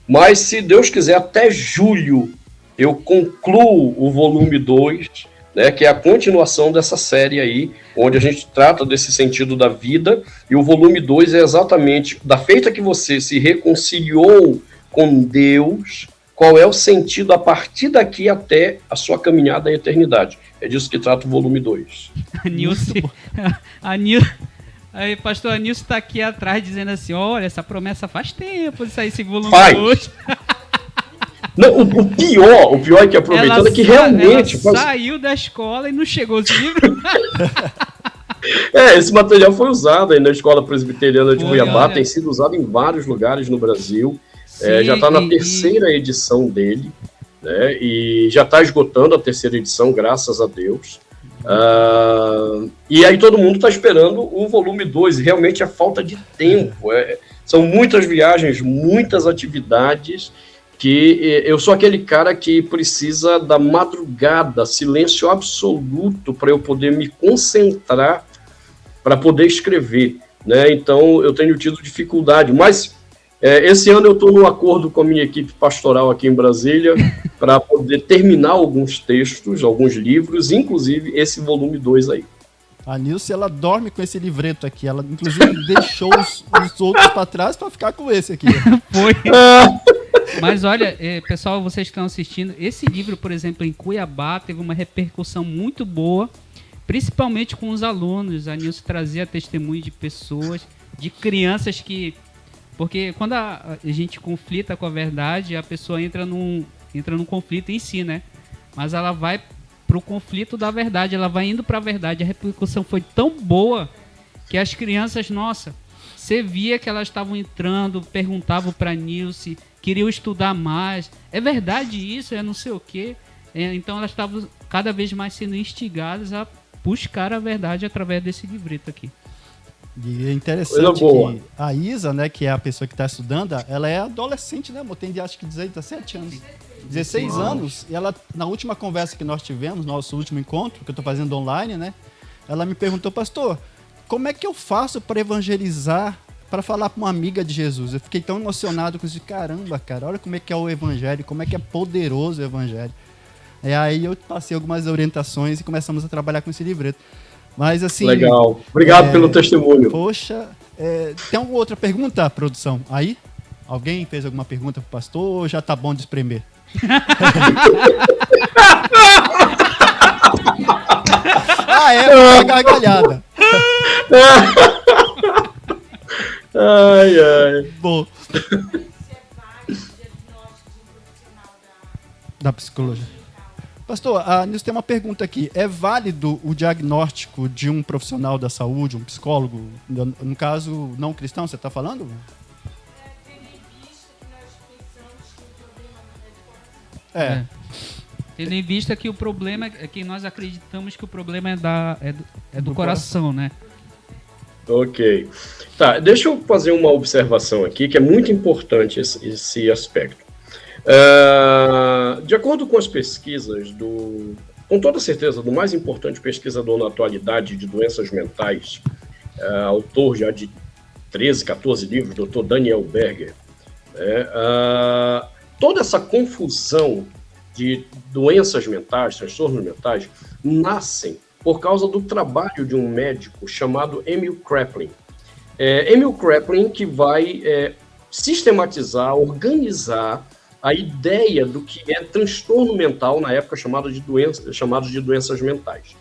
Mas, se Deus quiser, até julho eu concluo o volume 2, né, que é a continuação dessa série aí, onde a gente trata desse sentido da vida, e o volume 2 é exatamente da feita que você se reconciliou com Deus, qual é o sentido a partir daqui até a sua caminhada à eternidade. É disso que trata o volume 2. Aí, pastor Anilson está aqui atrás dizendo assim, olha, essa promessa faz tempo de sair esse volume 2. Não, o pior é que aproveitando é que realmente... Ela saiu da escola e não chegou esse livro. Esse material foi usado aí na Escola Presbiteriana de Cuiabá, tem sido usado em vários lugares no Brasil. Sim, já está na terceira edição dele, né, e já está esgotando a terceira edição, graças a Deus. E aí todo mundo está esperando o volume 2, e realmente é falta de tempo. São muitas viagens, muitas atividades, que eu sou aquele cara que precisa da madrugada, silêncio absoluto, para eu poder me concentrar, para poder escrever, né? Então eu tenho tido dificuldade, mas esse ano eu estou num acordo com a minha equipe pastoral aqui em Brasília para poder terminar alguns textos, alguns livros, inclusive esse volume 2 aí. A Nilce, ela dorme com esse livreto aqui. Ela, inclusive, deixou os outros para trás para ficar com esse aqui. Foi. Mas olha, pessoal, vocês que estão assistindo, esse livro, por exemplo, em Cuiabá, teve uma repercussão muito boa, principalmente com os alunos. A Nilce trazia testemunho de pessoas, de crianças que... Porque quando a gente conflita com a verdade, a pessoa entra num conflito em si, né? Mas ela vai pro conflito da verdade, ela vai indo para a verdade. A repercussão foi tão boa que as crianças, nossa, você via que elas estavam entrando, perguntavam para a Nilce, queriam estudar mais. É verdade isso? É não sei o quê. Então elas estavam cada vez mais sendo instigadas a buscar a verdade através desse livreto aqui. E é interessante que a Isa, né, que é a pessoa que está estudando, ela é adolescente, né, amor? Tem de acho que 17 anos. 16 anos, e ela, na última conversa que nós tivemos, nosso último encontro, que eu estou fazendo online, né, ela me perguntou, pastor, como é que eu faço para evangelizar, para falar para uma amiga de Jesus? Eu fiquei tão emocionado com isso, caramba, cara, olha como é que é o evangelho, como é que é poderoso o evangelho. E aí eu passei algumas orientações e começamos a trabalhar com esse livreto. Mas assim... Legal, obrigado pelo testemunho. Poxa, tem alguma outra pergunta, produção? Aí? Alguém fez alguma pergunta pro pastor ou já tá bom de espremer? Uma gargalhada. Ai. Bom. Da psicologia. Pastor, a Nilce tem uma pergunta aqui. É válido o diagnóstico de um profissional da saúde, um psicólogo, no caso não cristão, você está falando? Tendo em vista que o problema é que nós acreditamos que o problema é do coração, né? Ok. Tá, deixa eu fazer uma observação aqui, que é muito importante esse aspecto. De acordo com as pesquisas com toda certeza, do mais importante pesquisador na atualidade de doenças mentais, autor já de 13, 14 livros, Dr. Daniel Berger, toda essa confusão de doenças mentais, transtornos mentais, nascem por causa do trabalho de um médico chamado Emil Kraepelin. Emil Kraepelin que vai sistematizar, organizar a ideia do que é transtorno mental, na época chamados de doenças mentais.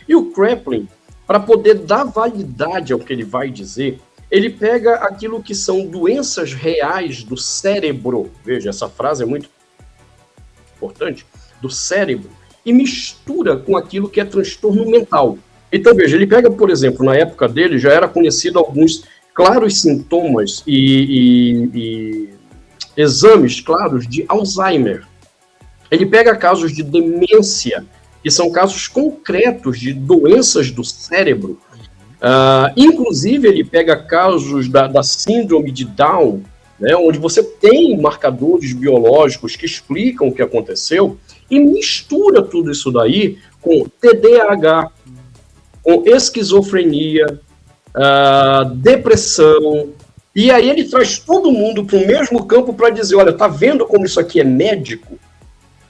E o Kraepelin, para poder dar validade ao que ele vai dizer, ele pega aquilo que são doenças reais do cérebro, veja, essa frase é muito importante, do cérebro, e mistura com aquilo que é transtorno mental. Então, veja, ele pega, por exemplo, na época dele, já era conhecido alguns claros sintomas e exames claros de Alzheimer. Ele pega casos de demência, que são casos concretos de doenças do cérebro. Inclusive, ele pega casos da síndrome de Down, né, onde você tem marcadores biológicos que explicam o que aconteceu, e mistura tudo isso daí com TDAH, com esquizofrenia, depressão, e aí ele traz todo mundo para o mesmo campo para dizer, olha, tá vendo como isso aqui é médico?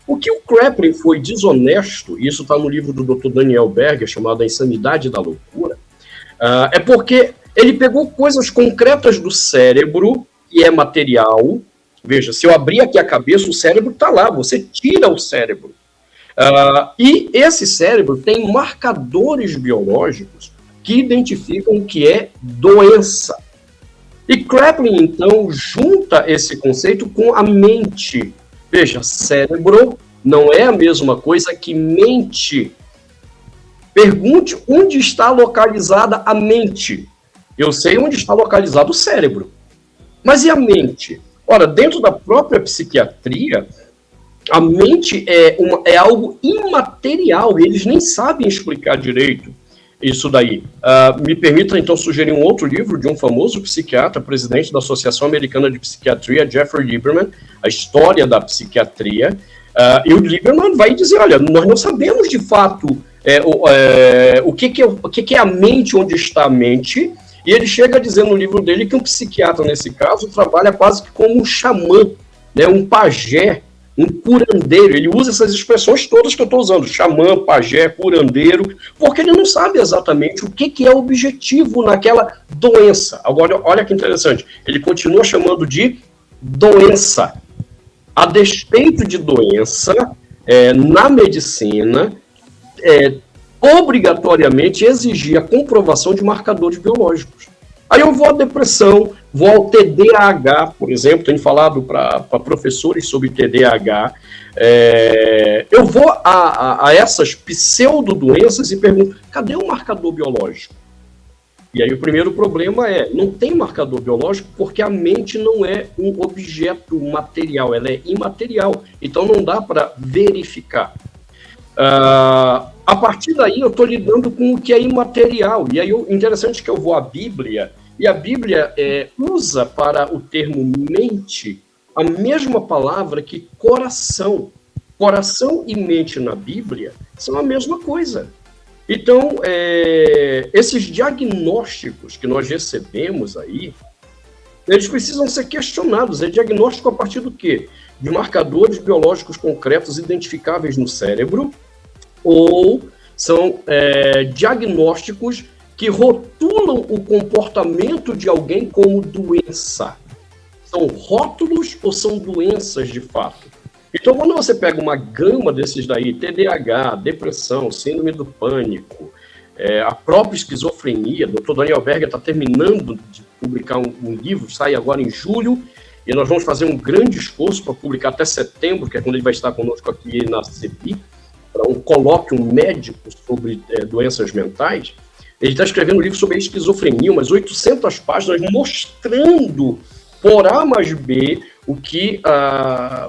O que o Kraepelin foi desonesto, e isso está no livro do Dr. Daniel Berger, chamado A Insanidade da Loucura, é porque ele pegou coisas concretas do cérebro, que é material. Veja, se eu abrir aqui a cabeça, o cérebro está lá, você tira o cérebro. E esse cérebro tem marcadores biológicos que identificam o que é doença. E Kraepelin, então, junta esse conceito com a mente. Veja, cérebro não é a mesma coisa que mente. Pergunte onde está localizada a mente. Eu sei onde está localizado o cérebro. Mas e a mente? Ora, dentro da própria psiquiatria, a mente é algo imaterial, e eles nem sabem explicar direito isso daí. Me permita, então, sugerir um outro livro de um famoso psiquiatra, presidente da Associação Americana de Psiquiatria, Jeffrey Lieberman, A História da Psiquiatria, e o Lieberman vai dizer, olha, nós não sabemos de fato o que é a mente, onde está a mente, e ele chega a dizer no livro dele que um psiquiatra, nesse caso, trabalha quase que como um xamã, né, um pajé, um curandeiro. Ele usa essas expressões todas que eu estou usando, xamã, pajé, curandeiro, porque ele não sabe exatamente o que é o objetivo naquela doença. Agora, olha que interessante, ele continua chamando de doença. A despeito de doença, na medicina, obrigatoriamente exigir a comprovação de marcadores biológicos. Aí eu vou à depressão, vou ao TDAH, por exemplo, tenho falado para professores sobre TDAH, eu vou a essas pseudodoenças e pergunto, cadê o marcador biológico? E aí o primeiro problema não tem marcador biológico porque a mente não é um objeto material, ela é imaterial, então não dá para verificar. A partir daí eu estou lidando com o que é imaterial, e aí interessante que eu vou à Bíblia, e a Bíblia usa para o termo mente a mesma palavra que coração. Coração e mente na Bíblia são a mesma coisa. Então, esses diagnósticos que nós recebemos aí, eles precisam ser questionados. É diagnóstico a partir do quê? De marcadores biológicos concretos identificáveis no cérebro, ou são diagnósticos que rotulam o comportamento de alguém como doença. São rótulos ou são doenças de fato? Então, quando você pega uma gama desses daí, TDAH, depressão, síndrome do pânico, a própria esquizofrenia, o Dr. Daniel Berger está terminando de publicar um livro, sai agora em julho, e nós vamos fazer um grande esforço para publicar até setembro, que é quando ele vai estar conosco aqui na CEPI, para um colóquio médico sobre doenças mentais. Ele está escrevendo um livro sobre a esquizofrenia, umas 800 páginas, mostrando por A mais B o que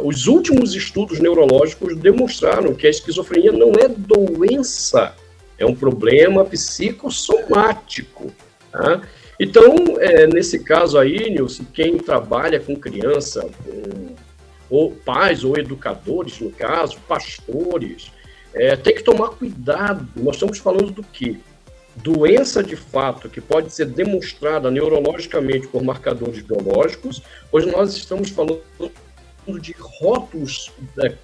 os últimos estudos neurológicos demonstraram, que a esquizofrenia não é doença, é um problema psicossomático. Tá? Então, nesse caso aí, Nilson, quem trabalha com criança, ou pais ou educadores, no caso, pastores, tem que tomar cuidado. Nós estamos falando do quê? Doença de fato que pode ser demonstrada neurologicamente por marcadores biológicos, hoje nós estamos falando de rótulos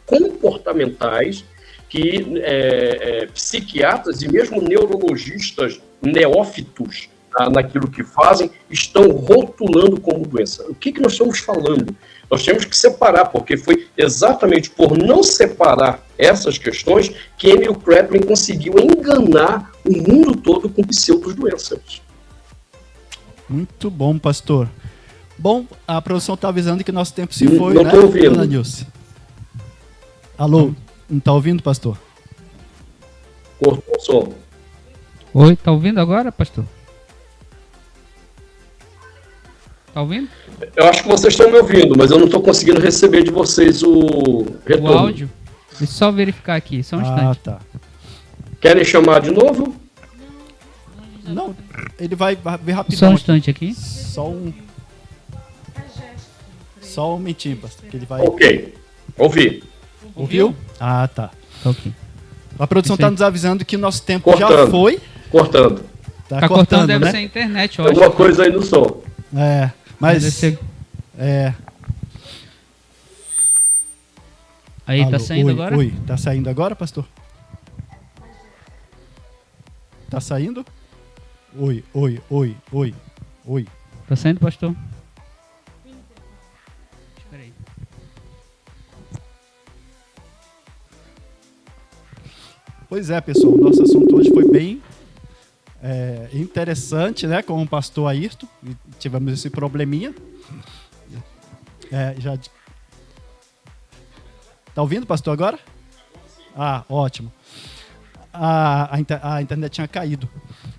comportamentais que psiquiatras e mesmo neurologistas neófitos naquilo que fazem estão rotulando como doença. O que nós estamos falando? Nós temos que separar, porque foi exatamente por não separar essas questões que Emil Kraepelin conseguiu enganar o mundo todo com pseudodoenças. Muito bom, pastor. Bom, a produção está avisando que nosso tempo se foi, não né, estou ouvindo. dona Nilce? Alô, não está ouvindo, pastor? Cortou o som. Oi, tá ouvindo agora, pastor? Tá ouvindo? Eu acho que vocês estão me ouvindo, mas eu não estou conseguindo receber de vocês o retorno. O áudio? Deixa eu só verificar aqui, só um instante. Tá. Querem chamar de novo? Não, ele vai ver rapidão. Só um instante aqui. Só um momentinho, pastor, que ele vai... Ok, ouvi. Ouviu? Ah, tá. Ok. A produção Isso aí. está nos avisando que nosso tempo já Cortando. foi. Cortando. Tá Tá cortando, deve né? ser a internet, eu Tem acho. alguma coisa aí no som. Mas... Deve ser- É... Aí, Alô, tá saindo oi, agora? Oi, tá saindo agora, pastor? Tá saindo? Oi. Tá saindo, pastor? Espera aí. Pois é, pessoal, o nosso assunto hoje foi bem interessante, né, com o pastor Ayrton, e tivemos esse probleminha. Tá ouvindo, pastor, agora? Ah, ótimo. A internet tinha caído.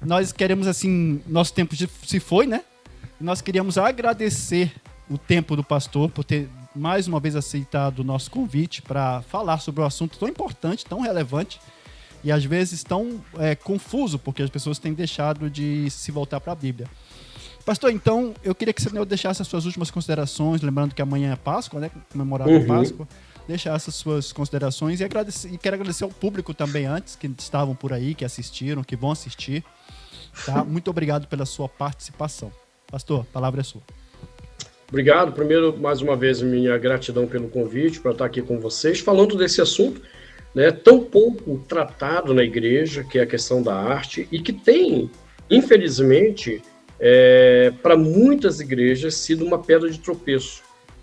Nós queremos, assim, nosso tempo se foi, né? Nós queríamos agradecer o tempo do pastor por ter mais uma vez aceitado o nosso convite para falar sobre um assunto tão importante, tão relevante e às vezes tão confuso, porque as pessoas têm deixado de se voltar para a Bíblia. Pastor, então, eu queria que o senhor deixasse as suas últimas considerações, lembrando que amanhã é Páscoa, né? Comemorado a Páscoa. Deixar essas suas considerações e quero agradecer ao público também antes, que estavam por aí, que assistiram, que vão assistir. Tá? Muito obrigado pela sua participação. Pastor, a palavra é sua. Obrigado. Primeiro, mais uma vez, minha gratidão pelo convite para estar aqui com vocês, falando desse assunto, né, tão pouco tratado na igreja, que é a questão da arte, e que tem, infelizmente, para muitas igrejas, sido uma pedra de tropeço.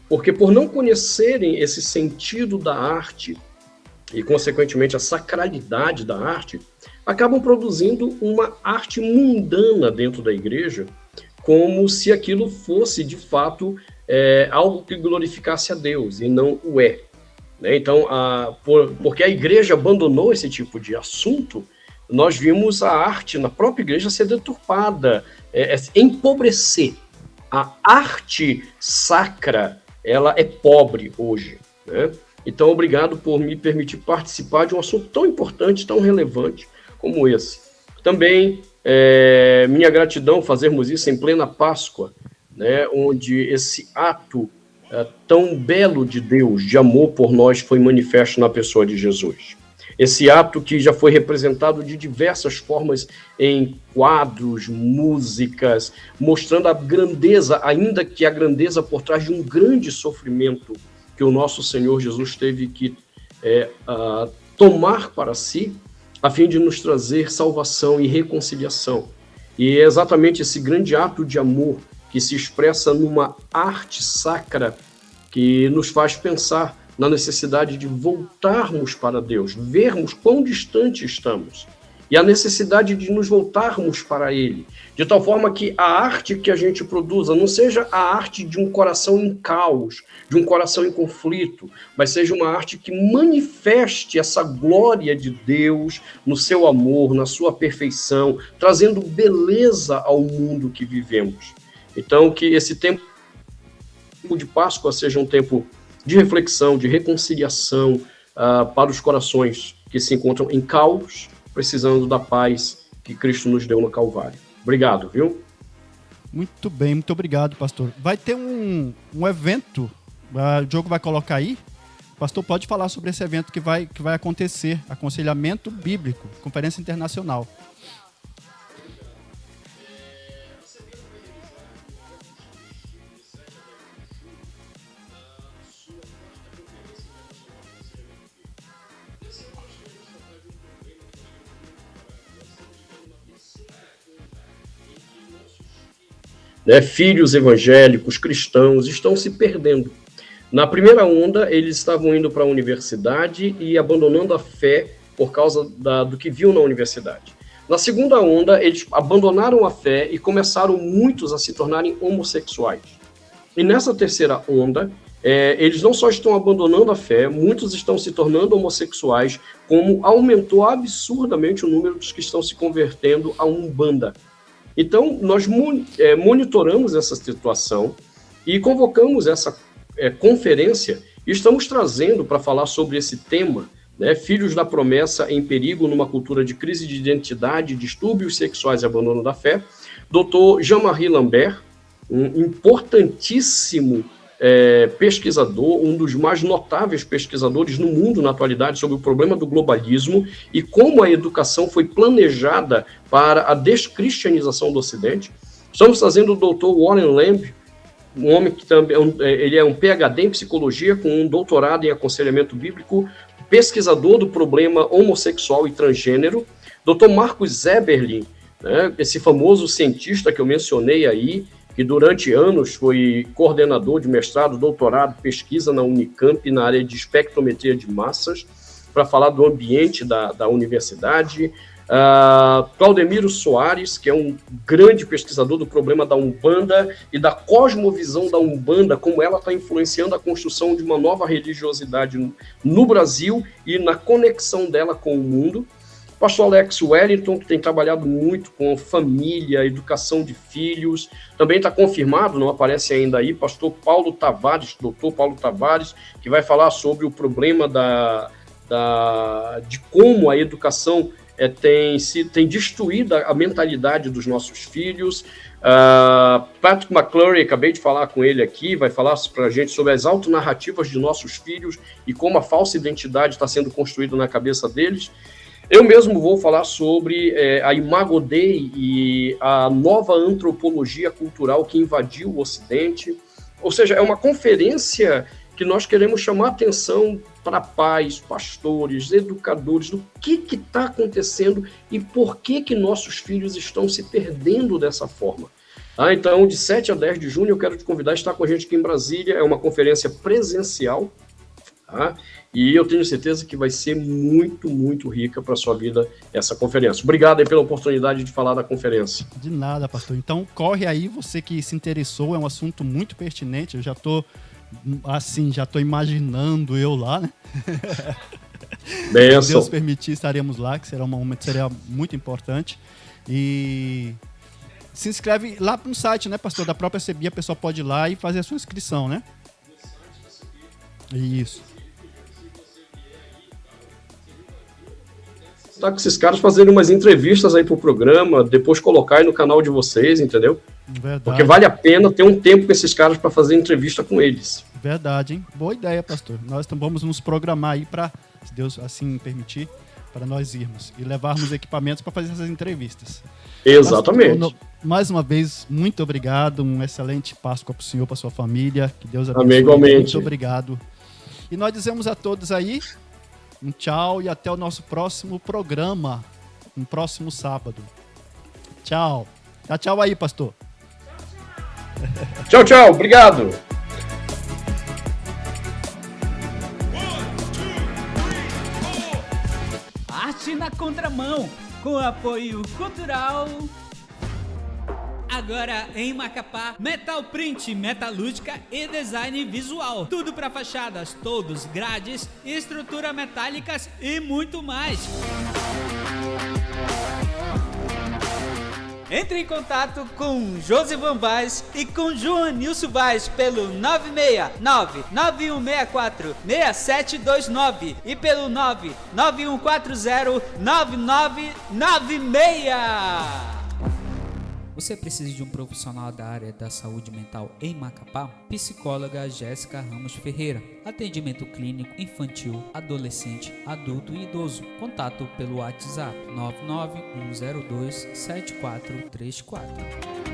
Porque por não conhecerem esse sentido da arte e, consequentemente, a sacralidade da arte, acabam produzindo uma arte mundana dentro da igreja, como se aquilo fosse, de fato, algo que glorificasse a Deus, e não o é. Né? Então, porque a igreja abandonou esse tipo de assunto, nós vimos a arte na própria igreja ser deturpada, empobrecer. A arte sacra, ela é pobre hoje, né? Então, obrigado por me permitir participar de um assunto tão importante, tão relevante como esse. Também, minha gratidão fazermos isso em plena Páscoa, né? Onde esse ato tão belo de Deus, de amor por nós, foi manifesto na pessoa de Jesus. Esse ato que já foi representado de diversas formas em quadros, músicas, mostrando a grandeza, ainda que a grandeza por trás de um grande sofrimento que o nosso Senhor Jesus teve que tomar para si, a fim de nos trazer salvação e reconciliação. E é exatamente esse grande ato de amor que se expressa numa arte sacra que nos faz pensar na necessidade de voltarmos para Deus, vermos quão distante estamos, e a necessidade de nos voltarmos para Ele, de tal forma que a arte que a gente produza não seja a arte de um coração em caos, de um coração em conflito, mas seja uma arte que manifeste essa glória de Deus no seu amor, na sua perfeição, trazendo beleza ao mundo que vivemos. Então, que esse tempo de Páscoa seja um tempo de reflexão, de reconciliação para os corações que se encontram em caos, precisando da paz que Cristo nos deu no Calvário. Obrigado, viu? Muito bem, muito obrigado, pastor. Vai ter um evento, o Diogo vai colocar aí. Pastor, pode falar sobre esse evento que vai acontecer, Aconselhamento Bíblico, Conferência Internacional. Filhos evangélicos, cristãos, estão se perdendo. Na primeira onda, eles estavam indo para a universidade e abandonando a fé por causa do que viu na universidade. Na segunda onda, eles abandonaram a fé e começaram muitos a se tornarem homossexuais. E nessa terceira onda, eles não só estão abandonando a fé, muitos estão se tornando homossexuais, como aumentou absurdamente o número dos que estão se convertendo à Umbanda. Então, nós monitoramos essa situação e convocamos essa conferência e estamos trazendo para falar sobre esse tema, Filhos da Promessa em Perigo numa Cultura de Crise de Identidade, Distúrbios Sexuais e Abandono da Fé, Dr. Jean-Marie Lambert, um importantíssimo pesquisador, um dos mais notáveis pesquisadores no mundo na atualidade sobre o problema do globalismo e como a educação foi planejada para a descristianização do Ocidente. Estamos trazendo o Dr. Warren Lamb, um homem que também ele é um PhD em psicologia com um doutorado em aconselhamento bíblico, pesquisador do problema homossexual e transgênero. Dr. Marcus Eberlin, esse famoso cientista que eu mencionei aí, que durante anos foi coordenador de mestrado, doutorado, pesquisa na Unicamp na área de espectrometria de massas, para falar do ambiente da universidade. Claudemiro Soares, que é um grande pesquisador do problema da Umbanda e da cosmovisão da Umbanda, como ela está influenciando a construção de uma nova religiosidade no Brasil e na conexão dela com o mundo. Pastor Alex Wellington, que tem trabalhado muito com família, educação de filhos, também está confirmado, não aparece ainda aí, pastor Paulo Tavares, doutor Paulo Tavares, que vai falar sobre o problema de como a educação tem destruído a mentalidade dos nossos filhos. Patrick McClure, acabei de falar com ele aqui, vai falar para a gente sobre as autonarrativas de nossos filhos e como a falsa identidade está sendo construída na cabeça deles. Eu mesmo vou falar sobre a Imago Dei e a nova antropologia cultural que invadiu o Ocidente. Ou seja, é uma conferência que nós queremos chamar atenção para pais, pastores, educadores, do que está acontecendo e por que nossos filhos estão se perdendo dessa forma. Então, de 7 a 10 de junho, eu quero te convidar a estar com a gente aqui em Brasília. É uma conferência presencial, e eu tenho certeza que vai ser muito, muito rica para a sua vida essa conferência. Obrigado aí pela oportunidade de falar da conferência. De nada, pastor. Então, corre aí, você que se interessou, é um assunto muito pertinente. Eu já estou imaginando eu lá, né? Benção. Se Deus permitir, estaremos lá, que será um momento muito importante. E se inscreve lá no site, né, pastor, da própria CBI, a pessoa pode ir lá e fazer a sua inscrição, né? Isso. Tá com esses caras fazendo umas entrevistas aí pro programa, depois colocar aí no canal de vocês, entendeu? Verdade. Porque vale a pena ter um tempo com esses caras para fazer entrevista com eles. Verdade, hein? Boa ideia, pastor. Nós vamos nos programar aí para, se Deus assim permitir, para nós irmos e levarmos equipamentos para fazer essas entrevistas. Exatamente. Pastor, mais uma vez, muito obrigado. Um excelente Páscoa para o senhor, para sua família. Que Deus abençoe. Amém, igualmente. Muito obrigado. E nós dizemos a todos aí um tchau e até o nosso próximo programa, no próximo sábado. Tchau. Tchau aí, pastor. Tchau, tchau. Obrigado. Arte na Contramão, com apoio cultural. Agora em Macapá, Metal Print, metalúrgica e design visual. Tudo para fachadas, todos, grades, estrutura metálicas e muito mais. Entre em contato com Josivan Vaz e com Joanilson Vaz pelo 969-9164-6729 e pelo 99140-9996. Você precisa de um profissional da área da saúde mental em Macapá? Psicóloga Jéssica Ramos Ferreira. Atendimento clínico infantil, adolescente, adulto e idoso. Contato pelo WhatsApp 991027434.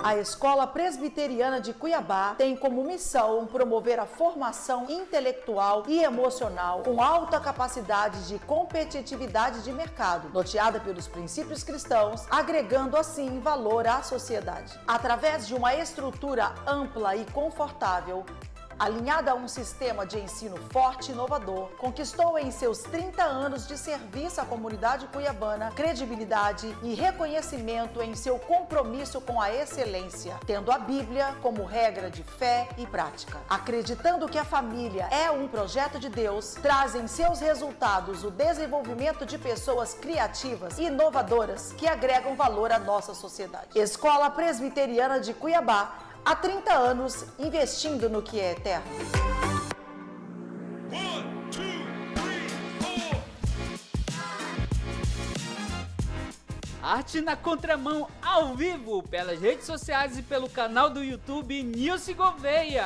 A Escola Presbiteriana de Cuiabá tem como missão promover a formação intelectual e emocional com alta capacidade de competitividade de mercado, norteada pelos princípios cristãos, agregando assim valor à sociedade. Através de uma estrutura ampla e confortável, alinhada a um sistema de ensino forte e inovador, conquistou em seus 30 anos de serviço à comunidade cuiabana credibilidade e reconhecimento em seu compromisso com a excelência, tendo a Bíblia como regra de fé e prática. Acreditando que a família é um projeto de Deus, traz em seus resultados o desenvolvimento de pessoas criativas e inovadoras que agregam valor à nossa sociedade. Escola Presbiteriana de Cuiabá, há 30 anos, investindo no que é eterno. Arte na Contramão ao vivo pelas redes sociais e pelo canal do YouTube Nilce Gouveia.